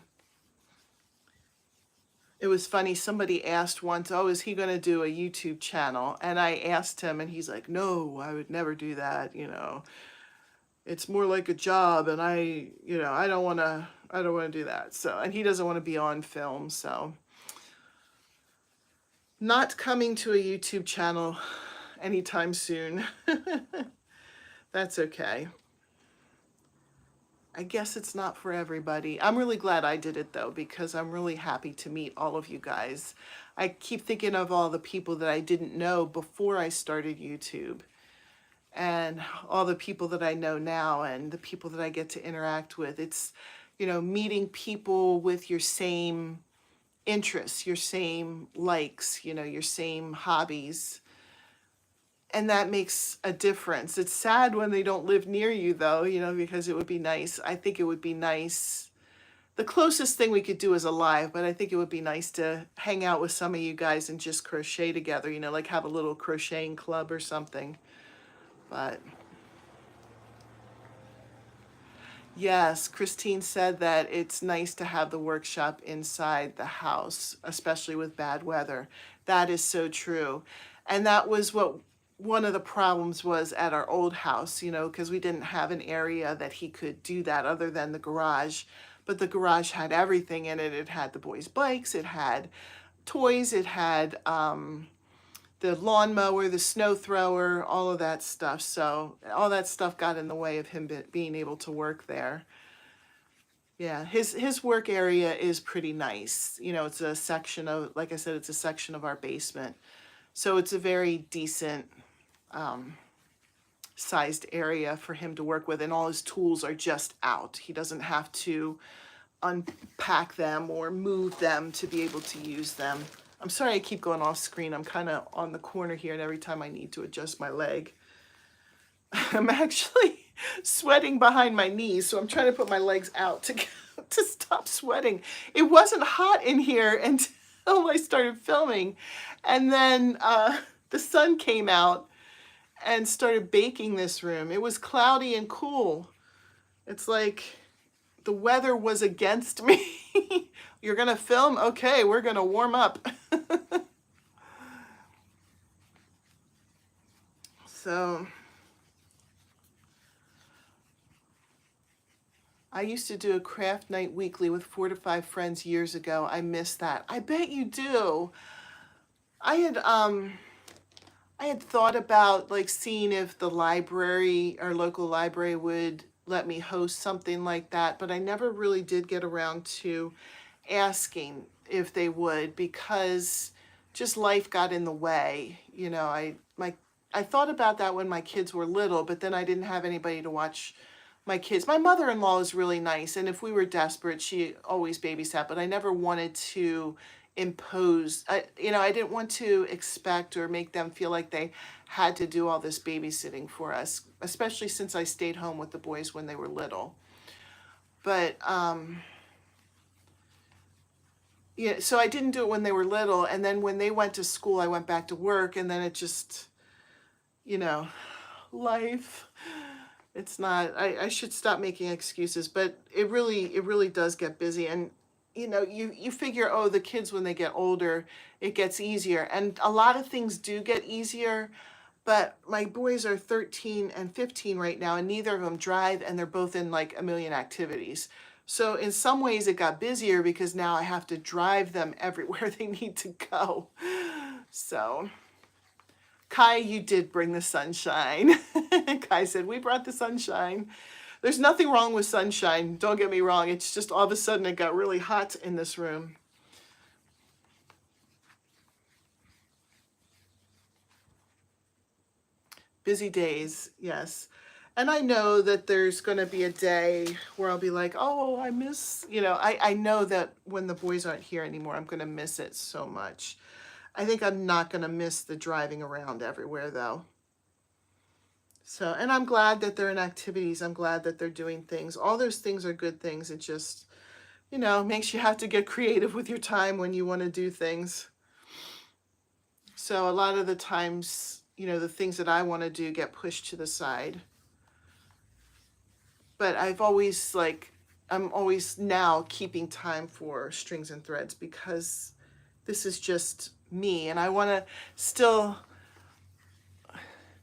It was funny, somebody asked once, oh, is he going to do a YouTube channel? And I asked him, and he's like, no, I would never do that, you know. It's more like a job, and I don't want to do that. So, and he doesn't want to be on film, so not coming to a YouTube channel anytime soon. That's okay. I guess it's not for everybody. I'm really glad I did it though, because I'm really happy to meet all of you guys. I keep thinking of all the people that I didn't know before I started YouTube, and all the people that I know now, and the people that I get to interact with. It's, you know, meeting people with your same interests, your same likes, you know, your same hobbies. And that makes a difference. It's sad when they don't live near you though, you know, because it would be nice. I think it would be nice. The closest thing we could do is a live, but I think it would be nice to hang out with some of you guys and just crochet together, you know, like have a little crocheting club or something. But yes, Christine said that it's nice to have the workshop inside the house, especially with bad weather. That is so true. And that was what one of the problems was at our old house, you know, because we didn't have an area that he could do that other than the garage. But the garage had everything in it. It had the boys' bikes, it had toys, it had the lawnmower, the snow thrower, all of that stuff. So all that stuff got in the way of him being able to work there. Yeah, his work area is pretty nice. You know, it's a section of, like I said, it's a section of our basement. So it's a very decent sized area for him to work with, and all his tools are just out. He doesn't have to unpack them or move them to be able to use them. I'm sorry I keep going off screen. I'm kind of on the corner here, and every time I need to adjust my leg. I'm actually sweating behind my knees, so I'm trying to put my legs out to stop sweating. It wasn't hot in here until I started filming, and then the sun came out and started baking this room. It was cloudy and cool. It's like the weather was against me. You're gonna film? Okay, we're gonna warm up. So I used to do a craft night weekly with 4 to 5 friends years ago. I miss that. I bet you do. I had I had thought about like seeing if the library, our local library, would let me host something like that, but I never really did get around to asking if they would because just life got in the way. You know, I thought about that when my kids were little, but then I didn't have anybody to watch my kids. My mother-in-law is really nice, and if we were desperate, she always babysat, but I never wanted to impose, I didn't want to expect or make them feel like they had to do all this babysitting for us, especially since I stayed home with the boys when they were little. But yeah, so I didn't do it when they were little, and then when they went to school, I went back to work, and then it just, you know, life. It's not, I should stop making excuses, but it really does get busy. And you figure, oh, the kids, when they get older, it gets easier. And a lot of things do get easier, but my boys are 13 and 15 right now, and neither of them drive, and they're both in like a million activities. So in some ways it got busier because now I have to drive them everywhere they need to go. So Kai, you did bring the sunshine. Kai said, we brought the sunshine. There's nothing wrong with sunshine. Don't get me wrong. It's just all of a sudden it got really hot in this room. Busy days, yes. And I know that there's going to be a day where I'll be like, oh, I miss, I know that when the boys aren't here anymore, I'm going to miss it so much. I think I'm not going to miss the driving around everywhere, though. So, and I'm glad that they're in activities. I'm glad that they're doing things. All those things are good things. It just, makes you have to get creative with your time when you want to do things. So a lot of the times, the things that I want to do get pushed to the side. But I'm always now keeping time for Strings and Threads because this is just me. And I want to still,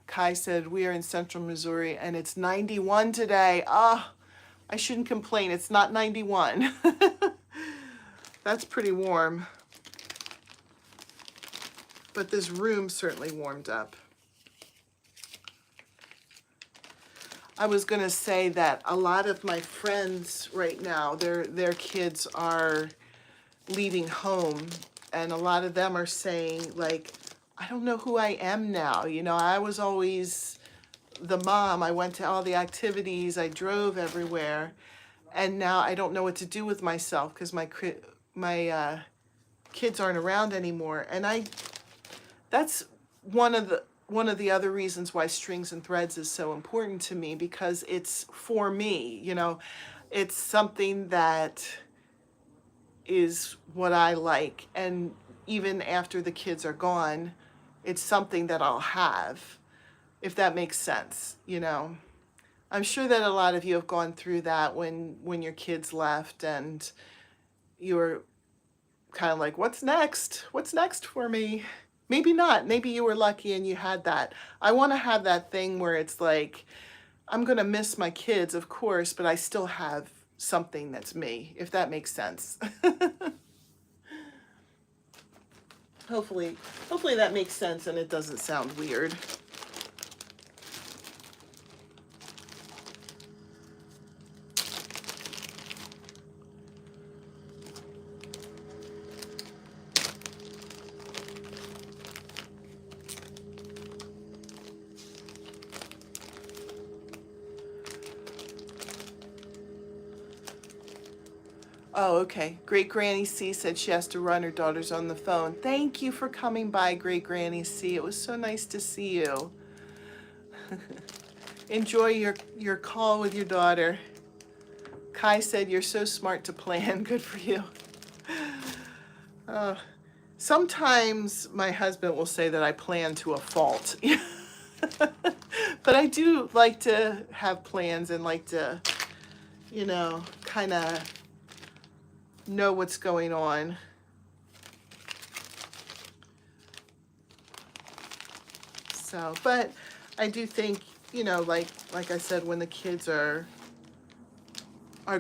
Kai said, we are in central Missouri and it's 91 today. I shouldn't complain. It's not 91. That's pretty warm. But this room certainly warmed up. I was going to say that a lot of my friends right now, their kids are leaving home, and a lot of them are saying, like, I don't know who I am now. I was always the mom. I went to all the activities. I drove everywhere. And now I don't know what to do with myself because my kids aren't around anymore. And that's one of the other reasons why Strings and Threads is so important to me, because it's for me. It's something that is what I like, and even after the kids are gone, it's something that I'll have, if that makes sense. I'm sure that a lot of you have gone through that when your kids left and you were kind of like, what's next? What's next for me? Maybe not. Maybe you were lucky and you had that. I want to have that thing where it's like, I'm going to miss my kids, of course, but I still have something that's me, if that makes sense. Hopefully that makes sense and it doesn't sound weird. Oh, okay. Great Granny C said she has to run. Her daughter's on the phone. Thank you for coming by, Great Granny C. It was so nice to see you. Enjoy your call with your daughter. Kai said, you're so smart to plan. Good for you. Sometimes my husband will say that I plan to a fault. But I do like to have plans and like to, kind of know what's going on. So, but I do think, like I said, when the kids are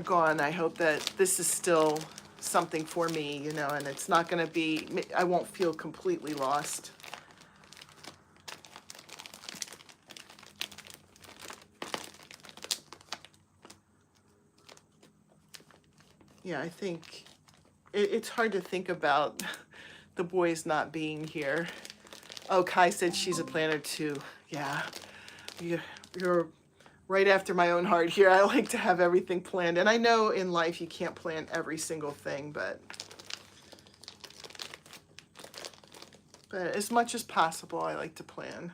gone, I hope that this is still something for me, you know, and it's not going to be, I won't feel completely lost. Yeah, I think it's hard to think about the boys not being here. Oh, Kai said she's a planner too. Yeah, you're right after my own heart here. I like to have everything planned. And I know in life you can't plan every single thing, but as much as possible, I like to plan.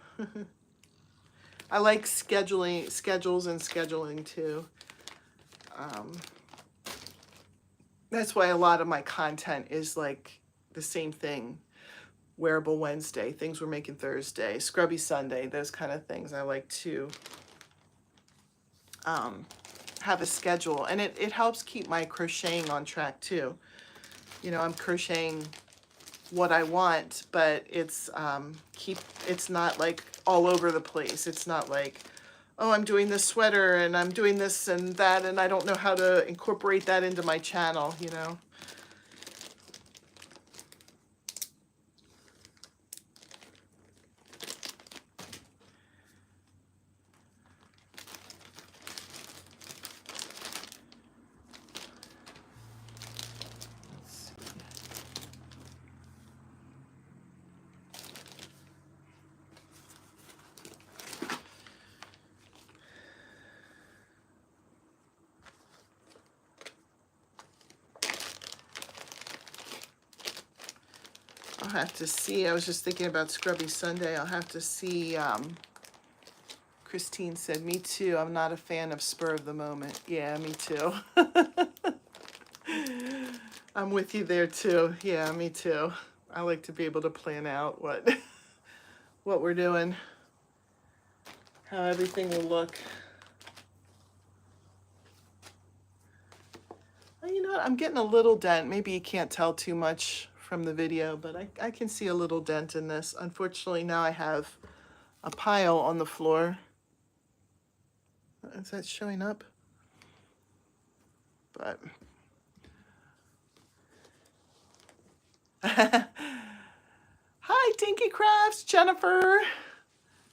I like schedules and scheduling too. That's why a lot of my content is like the same thing. Wearable Wednesday, things we're making Thursday, Scrubby Sunday, those kind of things. I like to have a schedule, and it helps keep my crocheting on track too. You know, I'm crocheting what I want, but it's not like all over the place. It's not like, oh, I'm doing this sweater and I'm doing this and that, and I don't know how to incorporate that into my channel, you know. I'll have to see. I was just thinking about Scrubby Sunday. I'll have to see. Christine said, me too. I'm not a fan of spur of the moment. Yeah, me too. I'm with you there too. Yeah, me too. I like to be able to plan out what what we're doing, how everything will look. Well, you know what? I'm getting a little dent. Maybe you can't tell too much from the video, but I can see a little dent in this. Unfortunately, now I have a pile on the floor. Is that showing up? But hi, Dinky Crafts, Jennifer.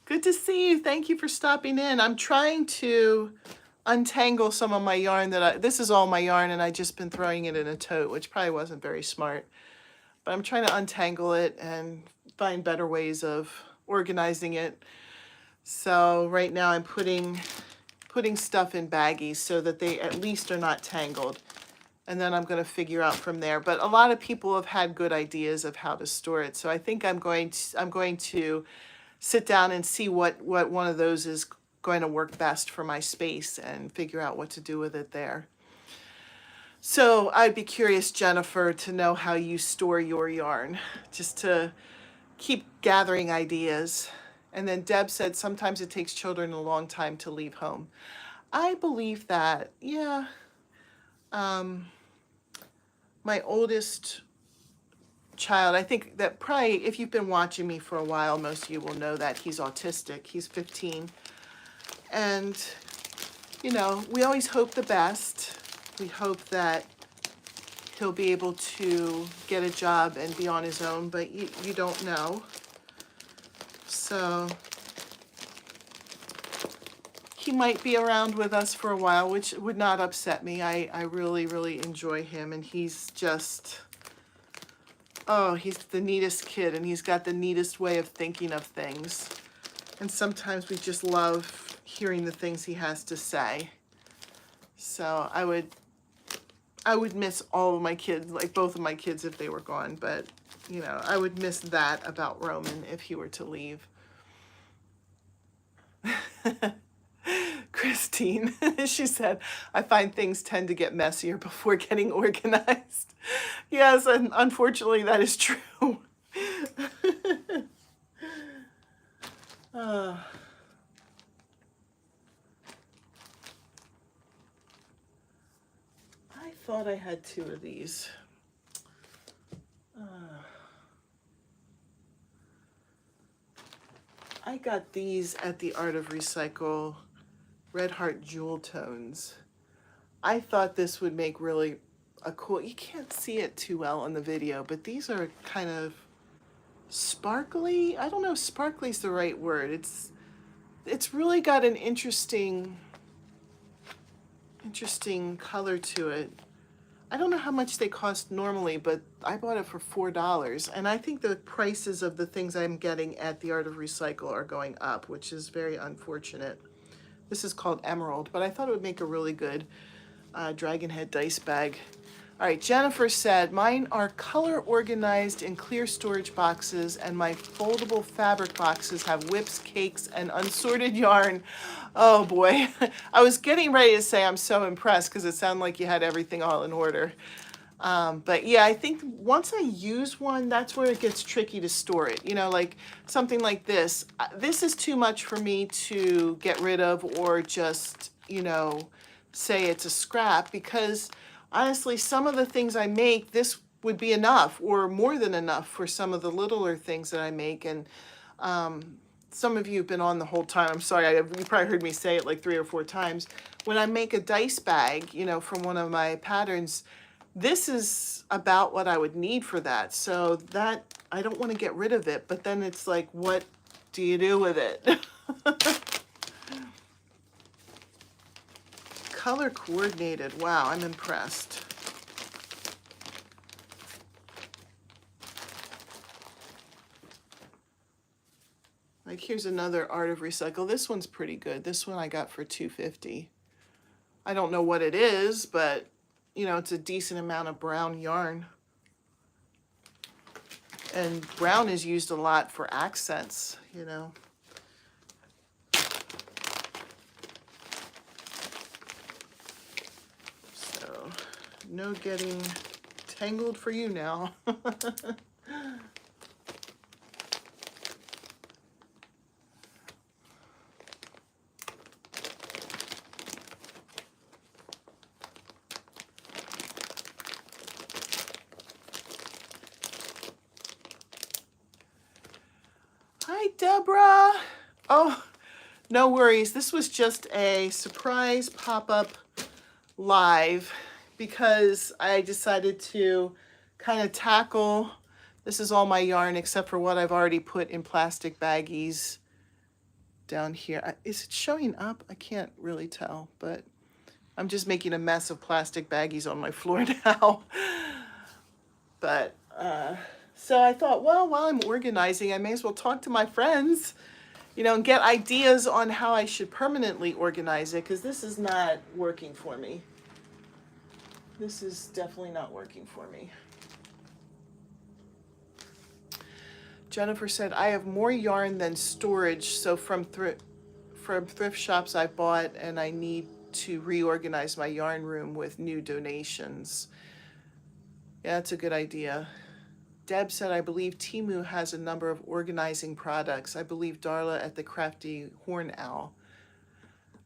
Good to see you. Thank you for stopping in. I'm trying to untangle some of my yarn this is all my yarn, and I just been throwing it in a tote, which probably wasn't very smart. But I'm trying to untangle it and find better ways of organizing it. So right now I'm putting stuff in baggies so that they at least are not tangled. And then I'm going to figure out from there. But a lot of people have had good ideas of how to store it. So I think I'm going to sit down and see what one of those is going to work best for my space and figure out what to do with it there. So I'd be curious, Jennifer, to know how you store your yarn, just to keep gathering ideas. And then Deb said sometimes it takes children a long time to leave home. I believe that, yeah. My oldest child, I think that probably if you've been watching me for a while, most of you will know that he's autistic. He's 15. And, you know, we always hope the best. We hope that he'll be able to get a job and be on his own, but you don't know. So he might be around with us for a while, which would not upset me. I really, really enjoy him, and he's just, oh, he's the neatest kid, and he's got the neatest way of thinking of things. And sometimes we just love hearing the things he has to say. So I would miss all of my kids, like both of my kids if they were gone, but you know, I would miss that about Roman if he were to leave. Christine, she said, I find things tend to get messier before getting organized. Yes, and unfortunately that is true. I thought I had 2 of these. I got these at the Art of Recycle, Red Heart Jewel Tones. I thought this would make really a cool, you can't see it too well on the video, but these are kind of sparkly. I don't know if sparkly is the right word. It's really got an interesting color to it. I don't know how much they cost normally, but I bought it for $4. And I think the prices of the things I'm getting at the Art of Recycle are going up, which is very unfortunate. This is called Emerald, but I thought it would make a really good dragon head dice bag. All right, Jennifer said, mine are color organized in clear storage boxes, and my foldable fabric boxes have whips, cakes, and unsorted yarn. Oh boy, I was getting ready to say I'm so impressed because it sounded like you had everything all in order. But yeah, I think once I use one, that's where it gets tricky to store it. You know, like something like this. This is too much for me to get rid of or just, you know, say it's a scrap, because honestly, some of the things I make, this would be enough or more than enough for some of the littler things that I make. And some of you have been on the whole time. I'm sorry, you probably heard me say it like 3 or 4 times. When I make a dice bag, you know, from one of my patterns, this is about what I would need for that. So that, I don't want to get rid of it, but then it's like, what do you do with it? Color coordinated. Wow, I'm impressed. Like, here's another Art of Recycle. This one's pretty good. This one I got for $2.50. I don't know what it is, but you know, it's a decent amount of brown yarn. And brown is used a lot for accents, you know. So, no getting tangled for you now. Hi, Deborah. Oh, no worries. This was just a surprise pop-up live because I decided to kind of tackle, this is all my yarn except for what I've already put in plastic baggies down here. Is it showing up? I can't really tell, but I'm just making a mess of plastic baggies on my floor now. But, so I thought, well, while I'm organizing, I may as well talk to my friends, you know, and get ideas on how I should permanently organize it, because this is not working for me. This is definitely not working for me. Jennifer said, I have more yarn than storage, so from thrift shops I bought, and I need to reorganize my yarn room with new donations. Yeah, that's a good idea. Deb said, I believe Temu has a number of organizing products. I believe Darla at the Crafty Horn Owl.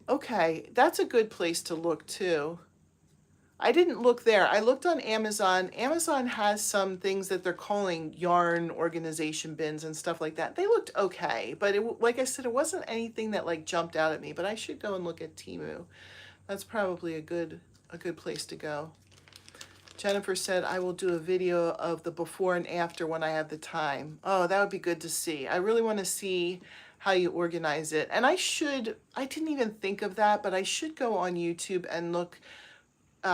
Okay, that's a good place to look too. I didn't look there. I looked on Amazon. Amazon has some things that they're calling yarn organization bins and stuff like that. They looked okay, but it, like I said, it wasn't anything that like jumped out at me, but I should go and look at Temu. That's probably a good place to go. Jennifer said, I will do a video of the before and after when I have the time. Oh, that would be good to see. I really want to see how you organize it. And I didn't even think of that, but I should go on YouTube and look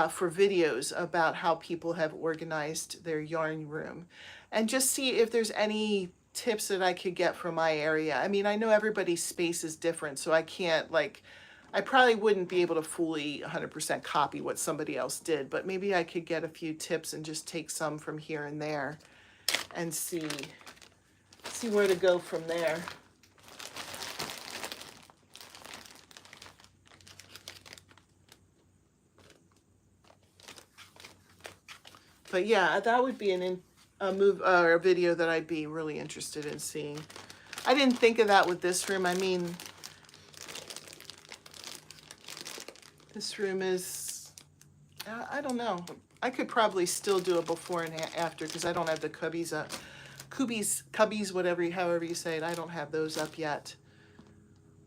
for videos about how people have organized their yarn room and just see if there's any tips that I could get from my area. I mean, I know everybody's space is different, so I can't I probably wouldn't be able to fully 100% copy what somebody else did, but maybe I could get a few tips and just take some from here and there and see where to go from there. But yeah, that would be a video that I'd be really interested in seeing. I didn't think of that with this room. I mean, this room is, I don't know. I could probably still do a before and after because I don't have the cubbies up. Cubbies, however you say it. I don't have those up yet.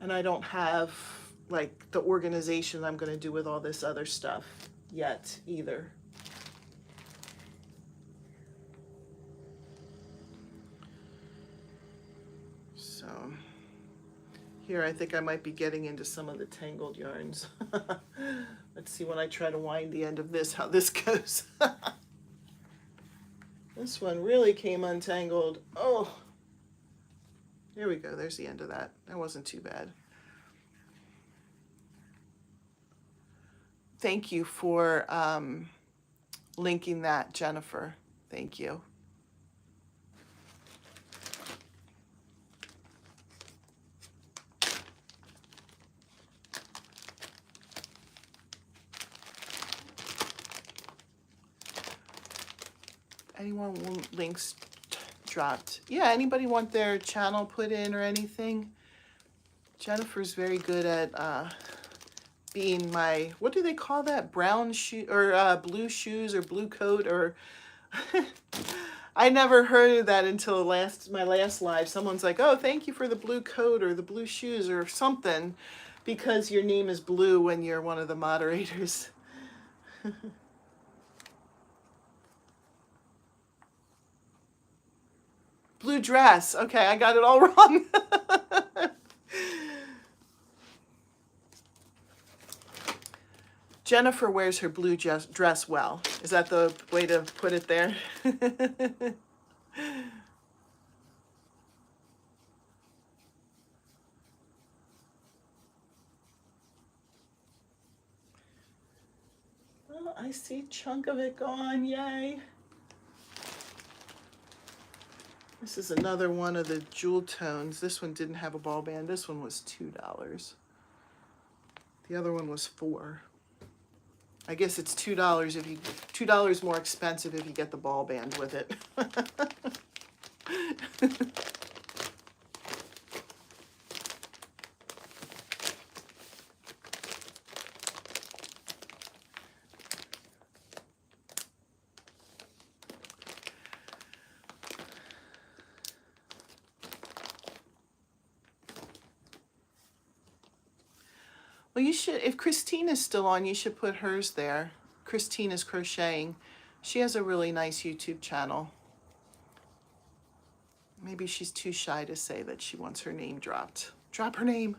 And I don't have like the organization I'm going to do with all this other stuff yet either. Here, I think I might be getting into some of the tangled yarns. Let's see when I try to wind the end of this, how this goes. This one really came untangled. Oh, here we go. There's the end of that. That wasn't too bad. Thank you for linking that, Jennifer. Thank you. Anyone want links dropped? Yeah, anybody want their channel put in or anything? Jennifer's very good at being my, what do they call that? Brown shoe or blue shoes or blue coat or I never heard of that until my last live. Someone's like, oh, thank you for the blue coat or the blue shoes or something because your name is blue when you're one of the moderators. Blue dress. Okay, I got it all wrong. Jennifer wears her blue dress well. Is that the way to put it there? Oh, I see a chunk of it gone. Yay. This is another one of the jewel tones. This one didn't have a ball band. This one was $2. The other one was $4. I guess it's $2 if you $2 more expensive if you get the ball band with it. Well, you should, if Christine is still on, you should put hers there. Christine is crocheting. She has a really nice YouTube channel. Maybe she's too shy to say that she wants her name dropped. Drop her name.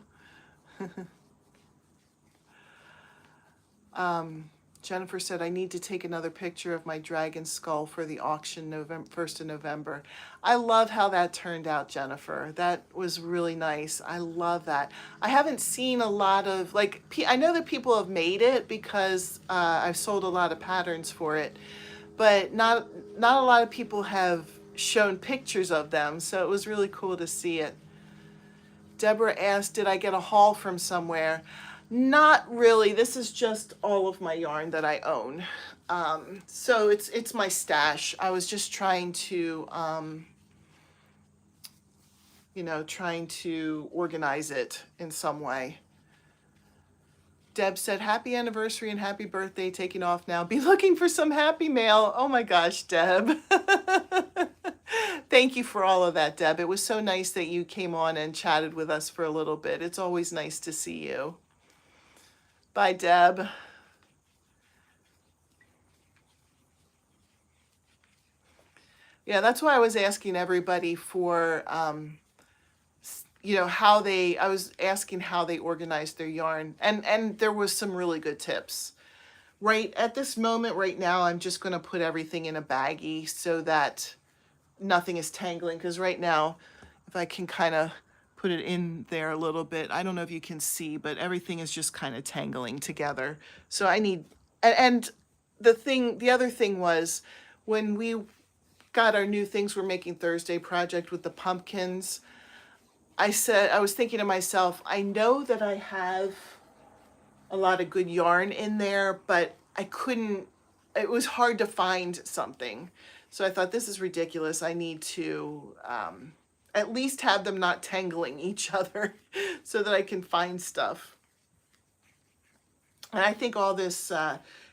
Jennifer said, I need to take another picture of my dragon skull for the auction November 1st of November. I love how that turned out, Jennifer. That was really nice. I love that. I haven't seen a lot of, like, I know that people have made it because I've sold a lot of patterns for it, but not a lot of people have shown pictures of them, so it was really cool to see it. Deborah asked, did I get a haul from somewhere? Not really. This is just all of my yarn that I own. So it's my stash. I was just trying to, trying to organize it in some way. Deb said, happy anniversary and happy birthday, taking off now. Be looking for some happy mail. Oh my gosh, Deb. Thank you for all of that, Deb. It was so nice that you came on and chatted with us for a little bit. It's always nice to see you. Bye, Deb. Yeah, that's why I was asking everybody for, I was asking how they organized their yarn. And there was some really good tips. Right at this moment, right now, I'm just going to put everything in a baggie so that nothing is tangling. Because right now, if I can kind of put it in there a little bit. I don't know if you can see, but everything is just kind of tangling together. So I need, and the other thing was when we got our new Things We're Making Thursday project with the pumpkins, I was thinking to myself, I know that I have a lot of good yarn in there, but it was hard to find something. So I thought, this is ridiculous. I need to, at least have them not tangling each other so that I can find stuff. And I think all this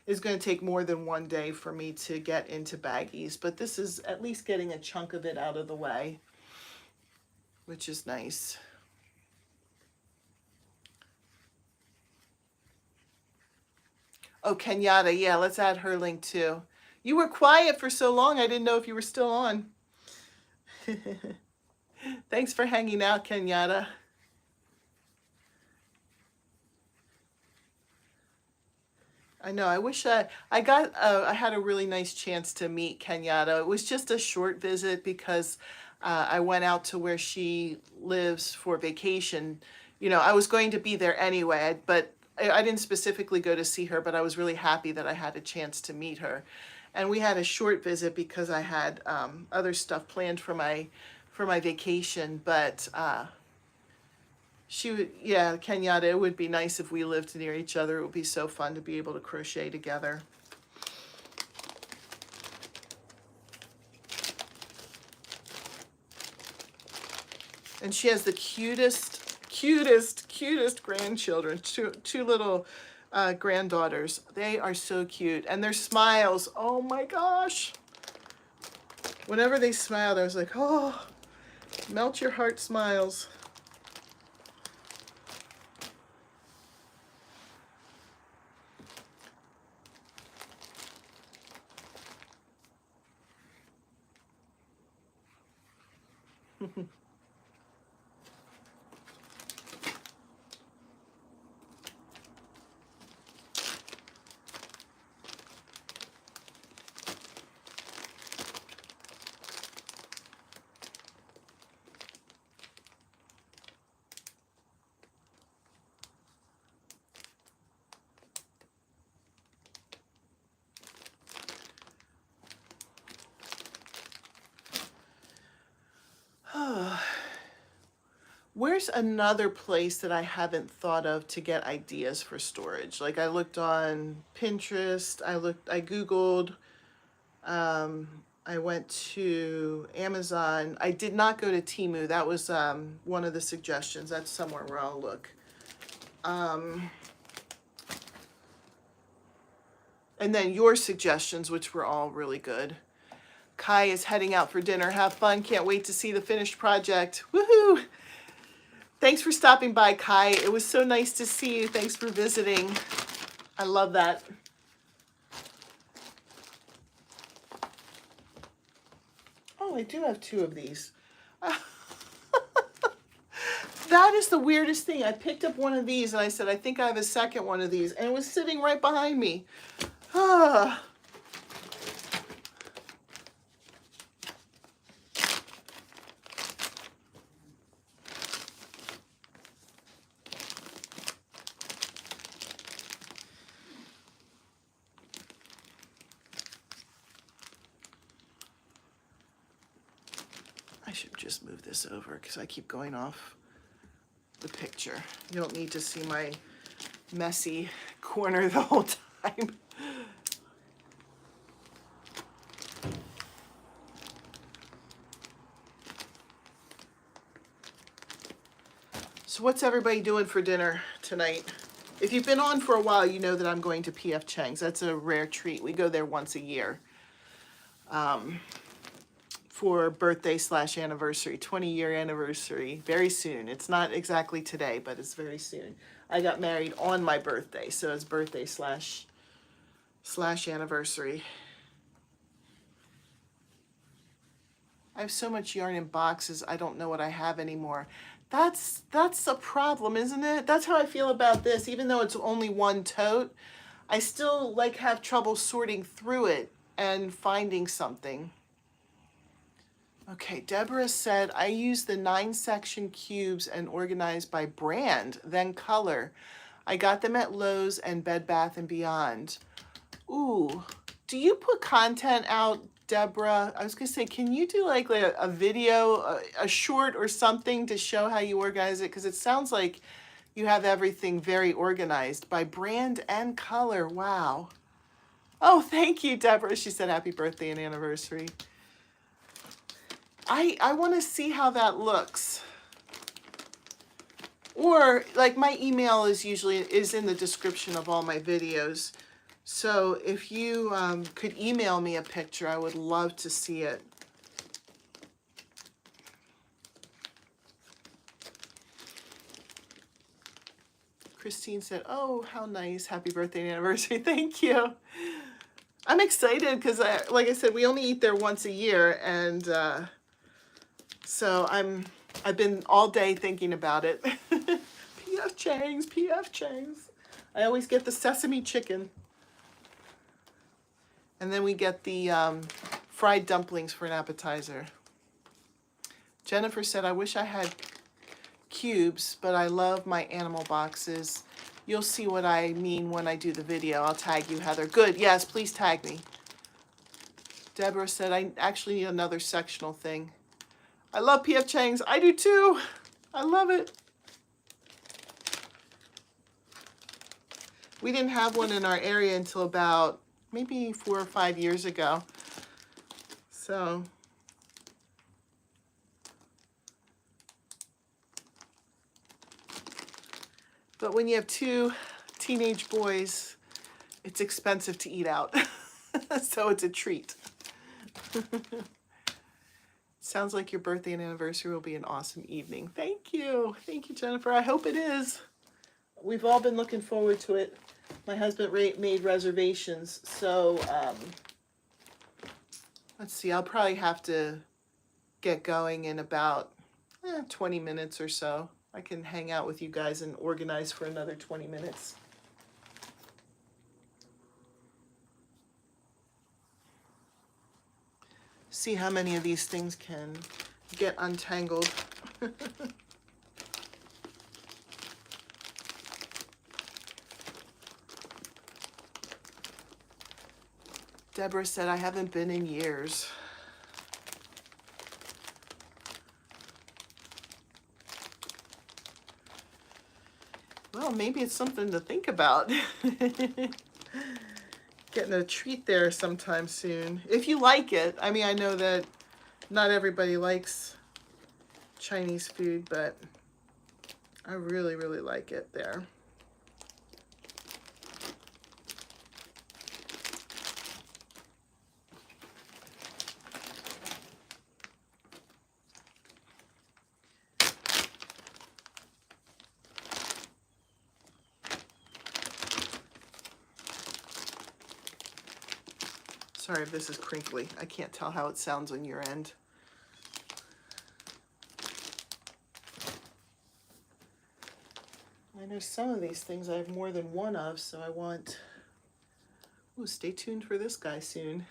is going to take more than one day for me to get into baggies, but this is at least getting a chunk of it out of the way, which is nice. Oh, Kenyatta, yeah, let's add her link too. You were quiet for so long, I didn't know if you were still on. Thanks for hanging out, Kenyatta. I know. I wish I had a really nice chance to meet Kenyatta. It was just a short visit because I went out to where she lives for vacation. You know, I was going to be there anyway, but I didn't specifically go to see her, but I was really happy that I had a chance to meet her. And we had a short visit because I had other stuff planned for my vacation, but she would, yeah, Kenyatta, it would be nice if we lived near each other. It would be so fun to be able to crochet together. And she has the cutest grandchildren, two little granddaughters. They are so cute. And their smiles, oh my gosh. Whenever they smiled, I was like, oh, melt your heart smiles. Where's another place that I haven't thought of to get ideas for storage? Like I looked on Pinterest, I Googled, I went to Amazon. I did not go to Temu. That was one of the suggestions. That's somewhere where I'll look. And then your suggestions, which were all really good. Kai is heading out for dinner. Have fun. Can't wait to see the finished project. Woohoo! Thanks for stopping by, Kai. It was so nice to see you. Thanks for visiting. I love that. Oh, I do have two of these. That is the weirdest thing. I picked up one of these and I said, I think I have a second one of these. And it was sitting right behind me. Ah. I should just move this over because I keep going off the picture. You don't need to see my messy corner the whole time. So what's everybody doing for dinner tonight? If you've been on for a while, you know that I'm going to P.F. Chang's. That's a rare treat. We go there once a year for birthday / anniversary, 20-year anniversary, very soon. It's not exactly today, but it's very soon. I got married on my birthday, so it's birthday / anniversary. I have so much yarn in boxes, I don't know what I have anymore. That's a problem, isn't it? That's how I feel about this. Even though it's only one tote, I still like have trouble sorting through it and finding something. Okay, Deborah said, I use the 9-section cubes and organize by brand, then color. I got them at Lowe's and Bed Bath & Beyond. Ooh, do you put content out, Deborah? I was gonna say, can you do like a video, a short or something to show how you organize it? Because it sounds like you have everything very organized by brand and color. Wow. Oh, thank you, Deborah. She said happy birthday and anniversary. I want to see how that looks. Or like my email is in the description of all my videos. So if you could email me a picture, I would love to see it. Christine said, oh, how nice. Happy birthday and anniversary. Thank you. I'm excited because, like I said, we only eat there once a year. And so I've been all day thinking about it. P.F. Chang's, P.F. Chang's. I always get the sesame chicken. And then we get the fried dumplings for an appetizer. Jennifer said, I wish I had cubes, but I love my animal boxes. You'll see what I mean when I do the video. I'll tag you, Heather. Good, yes, please tag me. Deborah said, I actually need another sectional thing. I love P.F. Chang's. I do too. I love it. We didn't have one in our area until about maybe 4 or 5 years ago. So, but when you have 2 teenage boys, it's expensive to eat out. So it's a treat. Sounds like your birthday and anniversary will be an awesome evening. Thank you. Thank you, Jennifer. I hope it is. We've all been looking forward to it. My husband made reservations, so let's see, I'll probably have to get going in about 20 minutes or so. I can hang out with you guys and organize for another 20 minutes. See how many of these things can get untangled. Deborah said, I haven't been in years. Well, maybe it's something to think about. Getting a treat there sometime soon. If you like it. I mean, I know that not everybody likes Chinese food, but I really, really like it there. Sorry if this is crinkly. I can't tell how it sounds on your end. I know some of these things I have more than one of, so I want... Ooh, stay tuned for this guy soon.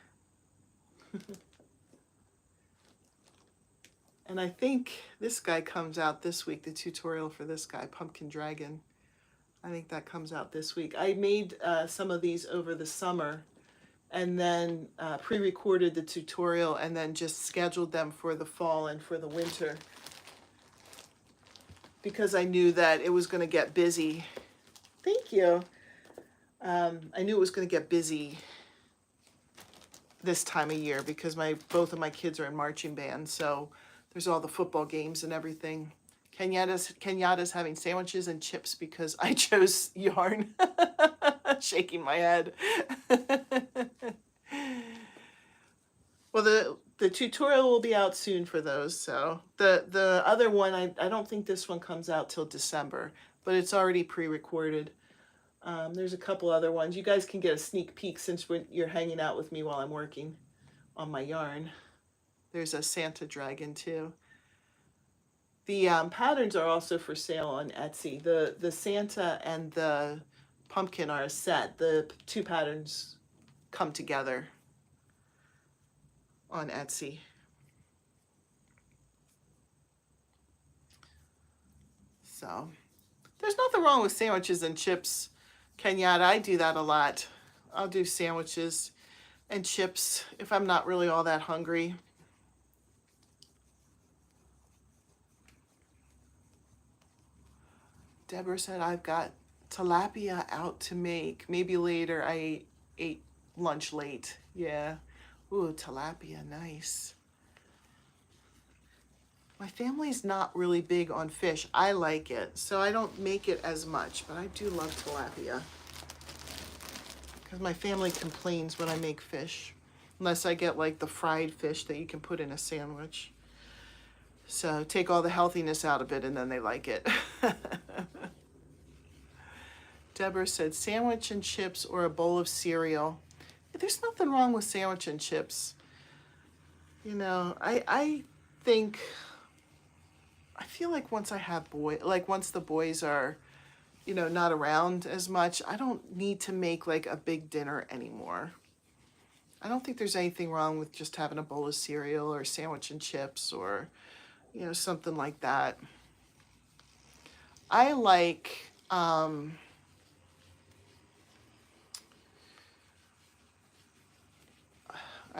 And I think this guy comes out this week, the tutorial for this guy, Pumpkin Dragon. I think that comes out this week. I made some of these over the summer, and then pre-recorded the tutorial and then just scheduled them for the fall and for the winter because I knew that it was going to get busy. Thank you. I knew it was going to get busy this time of year because both of my kids are in marching band, so there's all the football games and everything. Kenyatta's having sandwiches and chips because I chose yarn. Shaking my head. Well, the tutorial will be out soon for those. So the other one, I don't think this one comes out till December, but it's already pre-recorded. There's a couple other ones. You guys can get a sneak peek since you're hanging out with me while I'm working on my yarn. There's a Santa dragon too. The patterns are also for sale on Etsy. The Santa and the pumpkin are a set. The 2 patterns come together on Etsy. So there's nothing wrong with sandwiches and chips, Kenyatta. I do that a lot. I'll do sandwiches and chips if I'm not really all that hungry. Deborah said, I've got tilapia out to make. Maybe later. I ate lunch late. Yeah. Ooh, tilapia, nice. My family's not really big on fish. I like it, so I don't make it as much, but I do love tilapia. Because my family complains when I make fish. Unless I get like the fried fish that you can put in a sandwich. So take all the healthiness out of it and then they like it. Deborah said, sandwich and chips or a bowl of cereal. There's nothing wrong with sandwich and chips. You know, I think, I feel like once I have once the boys are, you know, not around as much, I don't need to make like a big dinner anymore. I don't think there's anything wrong with just having a bowl of cereal or sandwich and chips or, something like that. I like, I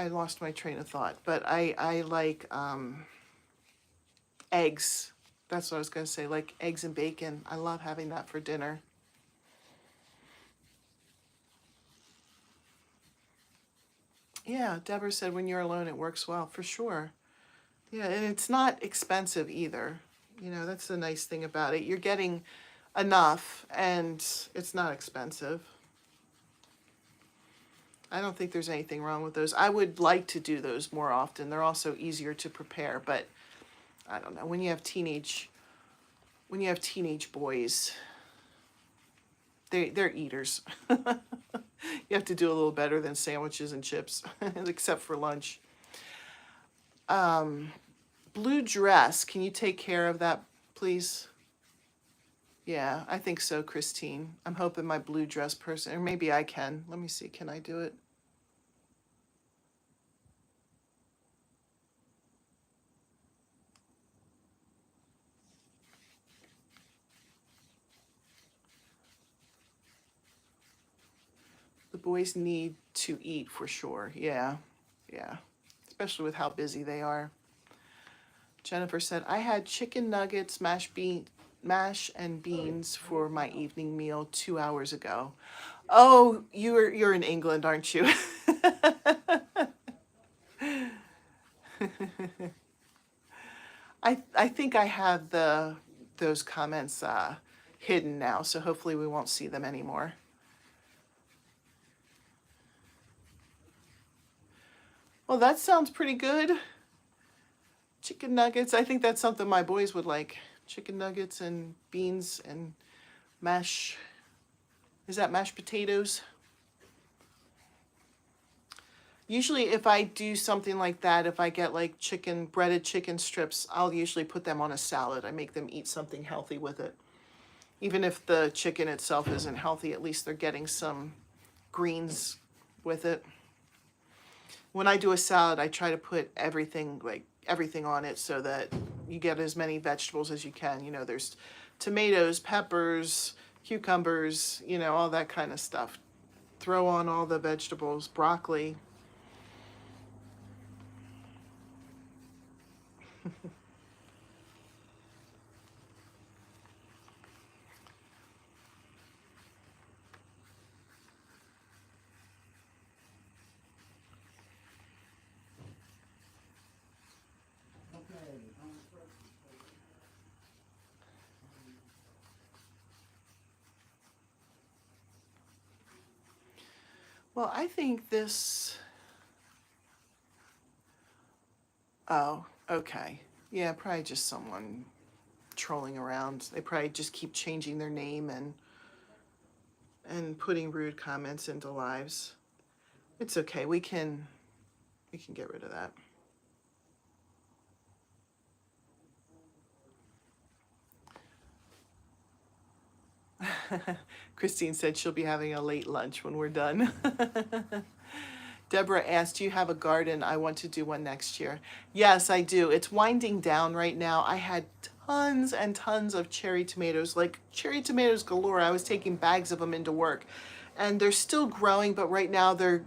lost my train of thought, but I like eggs. That's what I was going to say, like eggs and bacon. I love having that for dinner. Yeah, Deborah said when you're alone, it works well, for sure. Yeah, and it's not expensive either. That's the nice thing about it. You're getting enough and it's not expensive. I don't think there's anything wrong with those. I would like to do those more often. They're also easier to prepare, but I don't know. When you have teenage boys, they're eaters. You have to do a little better than sandwiches and chips, except for lunch. Blue dress, can you take care of that, please? Yeah, I think so, Christine. I'm hoping my blue dress person, or maybe I can. Let me see, can I do it? The boys need to eat for sure. Yeah, yeah. Especially with how busy they are. Jennifer said, I had chicken nuggets, mash and beans for my evening meal 2 hours ago. Oh, you're in England, aren't you? I think I have those comments hidden now, so hopefully we won't see them anymore. Well, that sounds pretty good. Chicken nuggets. I think that's something my boys would like. Chicken nuggets and beans and mash. Is that mashed potatoes? Usually if I do something like that, if I get like breaded chicken strips, I'll usually put them on a salad. I make them eat something healthy with it. Even if the chicken itself isn't healthy, at least they're getting some greens with it. When I do a salad, I try to put everything on it so that you get as many vegetables as you can. There's tomatoes, peppers, cucumbers, all that kind of stuff. Throw on all the vegetables, broccoli. Well, I think this. Oh, okay. Yeah, probably just someone trolling around. They probably just keep changing their name and putting rude comments into lives. It's okay. We can get rid of that. Christine said she'll be having a late lunch when we're done. Deborah asked, do you have a garden? I want to do one next year. Yes, I do. It's winding down right now. I had tons and tons of cherry tomatoes, like cherry tomatoes galore. I was taking bags of them into work. And they're still growing, but right now they're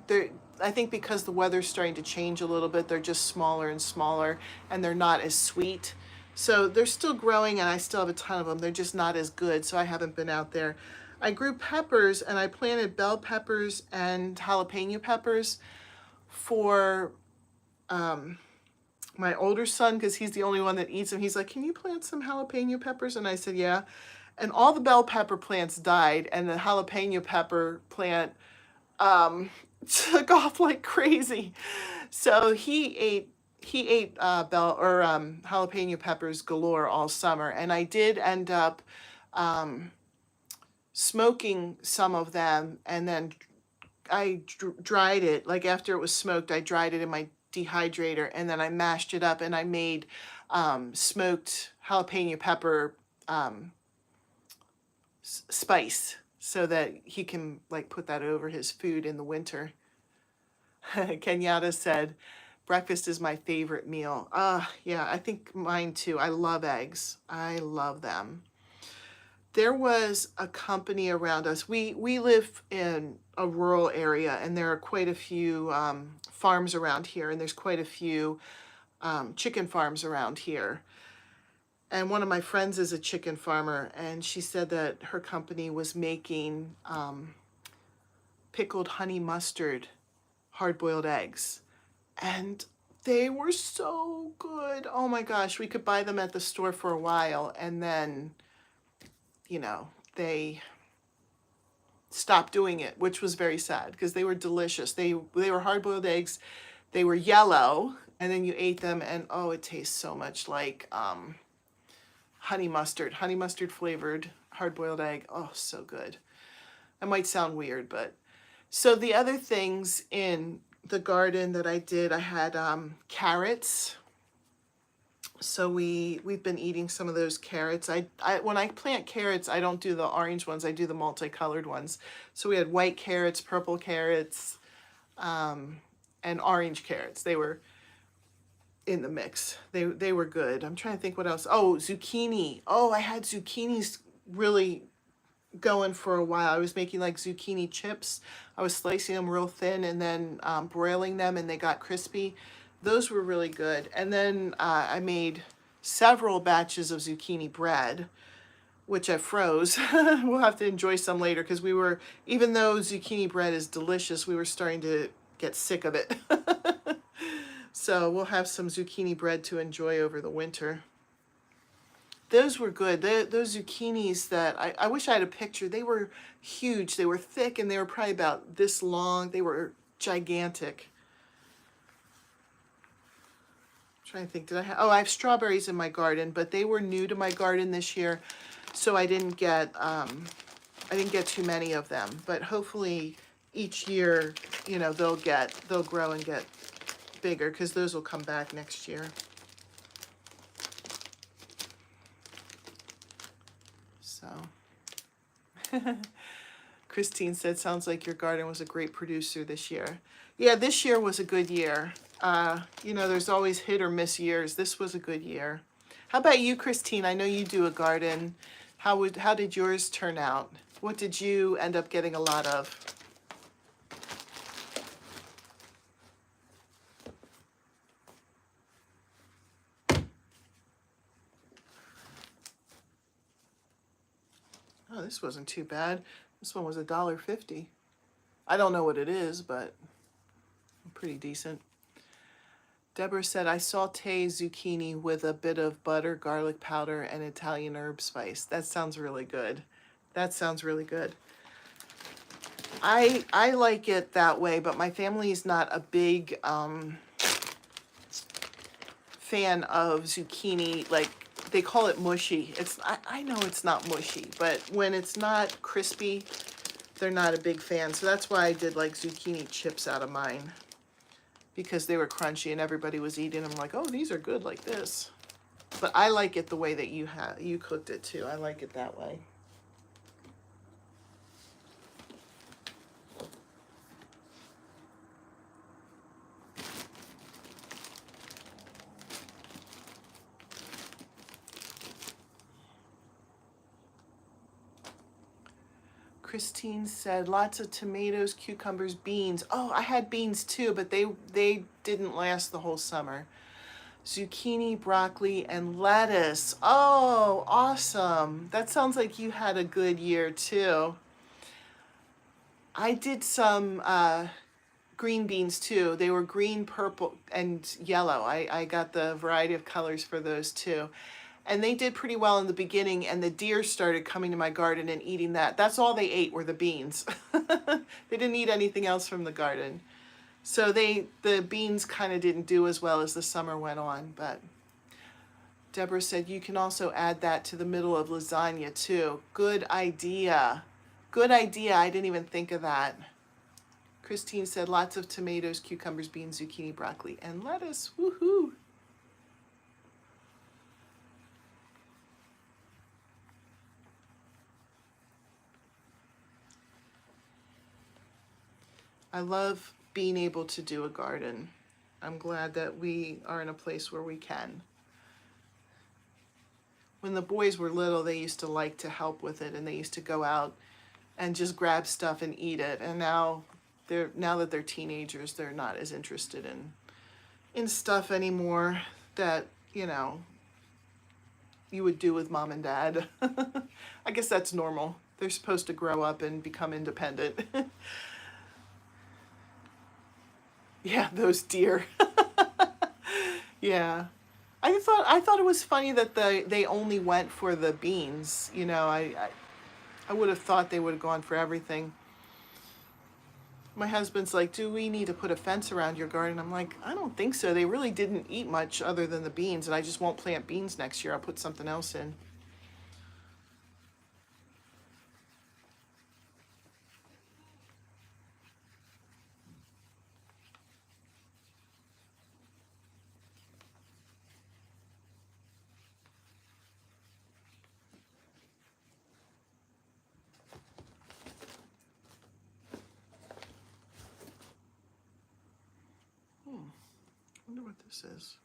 I think because the weather's starting to change a little bit, they're just smaller and smaller and they're not as sweet. So they're still growing and I still have a ton of them. They're just not as good, so I haven't been out there. I grew peppers and I planted bell peppers and jalapeno peppers for my older son because he's the only one that eats them. He's like, can you plant some jalapeno peppers? And I said, yeah. And all the bell pepper plants died and the jalapeno pepper plant took off like crazy. So he ate bell or jalapeno peppers galore all summer, and I did end up smoking some of them, and then I dried it. Like after it was smoked, I dried it in my dehydrator, and then I mashed it up, and I made smoked jalapeno pepper spice, so that he can like put that over his food in the winter. Kenyatta said, breakfast is my favorite meal. Yeah, I think mine too. I love eggs. I love them. There was a company around us. We live in a rural area, and there are quite a few farms around here, and there's quite a few chicken farms around here. And one of my friends is a chicken farmer, and she said that her company was making pickled honey mustard hard-boiled eggs. And they were so good. Oh my gosh, we could buy them at the store for a while, and then, you know, they stopped doing it, which was very sad because they were delicious. They were hard-boiled eggs. They were yellow, and then you ate them, and oh, it tastes so much like honey mustard flavored hard-boiled egg. Oh, so good. That might sound weird, but so the other things in the garden that I did, I had carrots. So we've been eating some of those carrots. I when I plant carrots, I don't do the orange ones. I do the multicolored ones. So we had white carrots, purple carrots, and orange carrots. They were in the mix. They were good. I'm trying to think what else. Oh, zucchini. Oh, I had zucchinis really going for a while. I was making like zucchini chips. I was slicing them real thin and then broiling them, and they got crispy. Those were really good. And then I made several batches of zucchini bread, which I froze. We'll have to enjoy some later because even though zucchini bread is delicious, we were starting to get sick of it. So we'll have some zucchini bread to enjoy over the winter. Those were good. Those zucchinis that I wish I had a picture. They were huge. They were thick, and they were probably about this long. They were gigantic. I'm trying to think, did I have? Oh, I have strawberries in my garden, but they were new to my garden this year, so I didn't get too many of them. But hopefully, each year, you know, they'll grow and get bigger because those will come back next year. So, Christine said, sounds like your garden was a great producer this year. Yeah, this year was a good year. You know, there's always hit or miss years. This was a good year. How about you, Christine? I know you do a garden. How did yours turn out? What did you end up getting a lot of? Oh, this wasn't too bad. This one was $1.50. I don't know what it is, but pretty decent. Deborah said, I saute zucchini with a bit of butter, garlic powder, and Italian herb spice. That sounds really good. That sounds really good. I like it that way, but my family is not a big fan of zucchini. Like, they call it mushy. I know it's not mushy, but when it's not crispy, they're not a big fan. So that's why I did like zucchini chips out of mine, because they were crunchy and everybody was eating them like, oh, these are good like this. But I like it the way that you cooked it too. I like it that way. Christine said, lots of tomatoes, cucumbers, beans. Oh, I had beans too, but they didn't last the whole summer. Zucchini, broccoli, and lettuce. Oh, awesome. That sounds like you had a good year too. I did some green beans too. They were green, purple, and yellow. I got the variety of colors for those too. And they did pretty well in the beginning, and the deer started coming to my garden and eating that. That's all they ate were the beans. They didn't eat anything else from the garden. So the beans kind of didn't do as well as the summer went on. But Deborah said, you can also add that to the middle of lasagna too. Good idea. Good idea. I didn't even think of that. Christine said, lots of tomatoes, cucumbers, beans, zucchini, broccoli, and lettuce. Woohoo! I love being able to do a garden. I'm glad that we are in a place where we can. When the boys were little, they used to like to help with it, and they used to go out and just grab stuff and eat it. And now that they're teenagers, they're not as interested in stuff anymore that, you know, you would do with mom and dad. I guess that's normal. They're supposed to grow up and become independent. Yeah, those deer. Yeah. I thought it was funny that they only went for the beans. You know, I would have thought they would have gone for everything. My husband's like, do we need to put a fence around your garden? I'm like, I don't think so. They really didn't eat much other than the beans, and I just won't plant beans next year. I'll put something else in. I wonder what this is.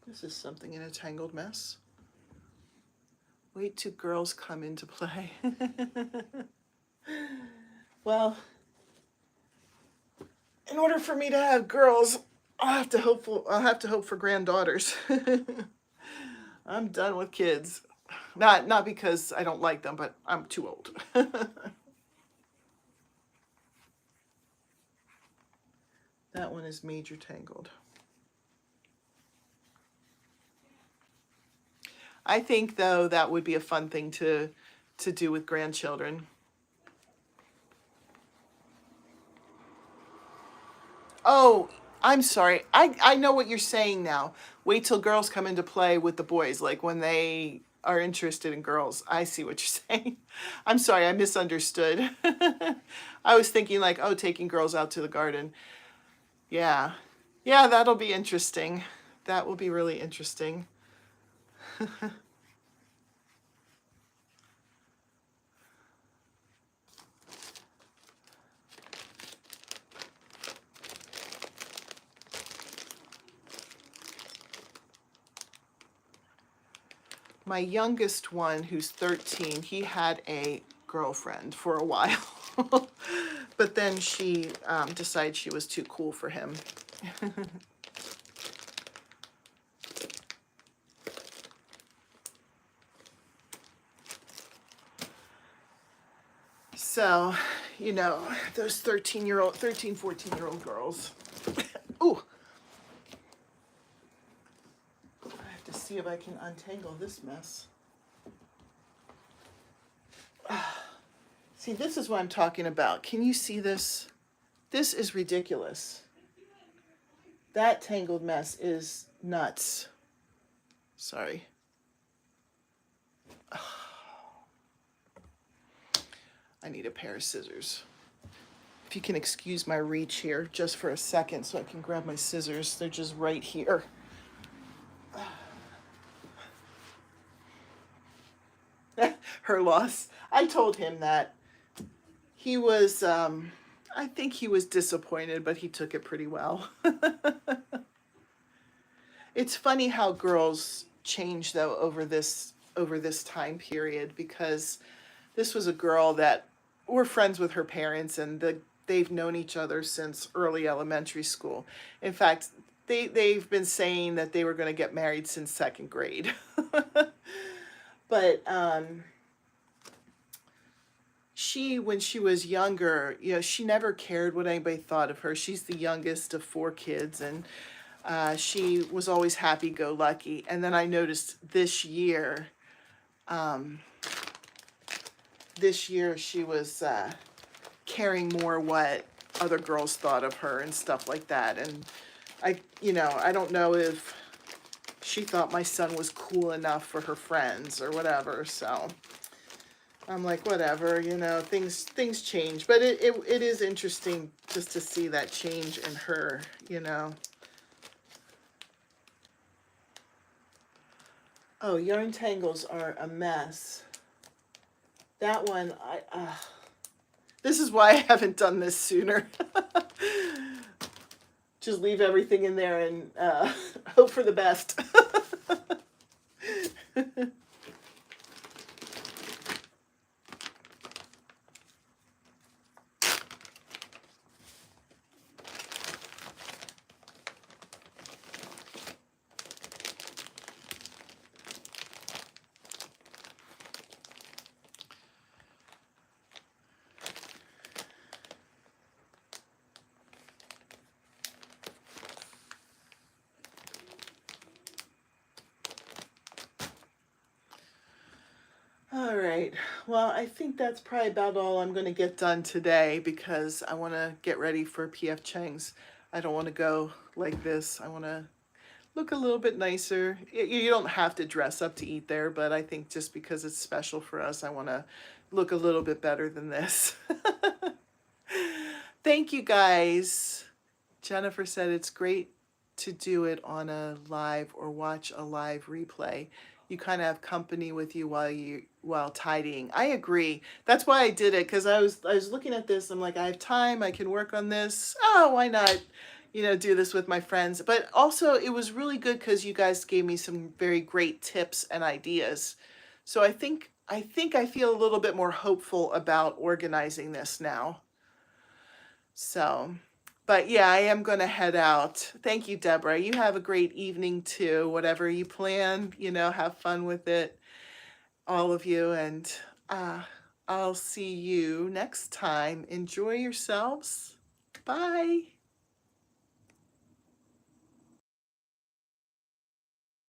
This is something in a tangled mess. Wait till girls come into play. Well, in order for me to have girls, I'll have to hope for granddaughters. I'm done with kids. Not because I don't like them, but I'm too old. That one is major tangled. I think, though, that would be a fun thing to do with grandchildren. Oh, I'm sorry. I know what you're saying now. Wait till girls come into play with the boys, like when they are interested in girls. I see what you're saying. I'm sorry, I misunderstood. I was thinking like, oh, taking girls out to the garden. Yeah. Yeah, that'll be interesting. That will be really interesting. My youngest one, who's 13, he had a girlfriend for a while. But then she decided she was too cool for him. So, you know, those 13, 14-year-old girls. Ooh. I have to see if I can untangle this mess. See, this is what I'm talking about. Can you see this? This is ridiculous. That tangled mess is nuts. Sorry. I need a pair of scissors. If you can excuse my reach here just for a second so I can grab my scissors. They're just right here. Her loss. I told him that. He was, I think he was disappointed, but he took it pretty well. It's funny how girls change, though, over this time period, because this was a girl that we're friends with her parents, and they've known each other since early elementary school. In fact, they've been saying that they were going to get married since second grade. But when she was younger, you know, she never cared what anybody thought of her. She's the youngest of 4 kids, and she was always happy-go-lucky. And then I noticed this year she was caring more what other girls thought of her and stuff like that. And I don't know if she thought my son was cool enough for her friends or whatever. So I'm like, whatever, you know, things change. But it is interesting just to see that change in her, you know. Oh, yarn tangles are a mess. That one, this is why I haven't done this sooner. Just leave everything in there and hope for the best. All right. Well, I think that's probably about all I'm going to get done today because I want to get ready for PF Chang's. I don't want to go like this. I want to look a little bit nicer. You don't have to dress up to eat there, but I think just because it's special for us, I want to look a little bit better than this. Thank you guys. Jennifer said it's great to do it on a live or watch a live replay. You kind of have company with you while tidying. I agree. That's why I did it, because I was looking at this. I'm like, I have time. I can work on this. Oh, why not? Do this with my friends. But also, it was really good because you guys gave me some very great tips and ideas. So I feel a little bit more hopeful about organizing this now. So, but yeah, I am going to head out. Thank you, Deborah. You have a great evening too. Whatever you plan, have fun with it, all of you. And I'll see you next time. Enjoy yourselves. Bye.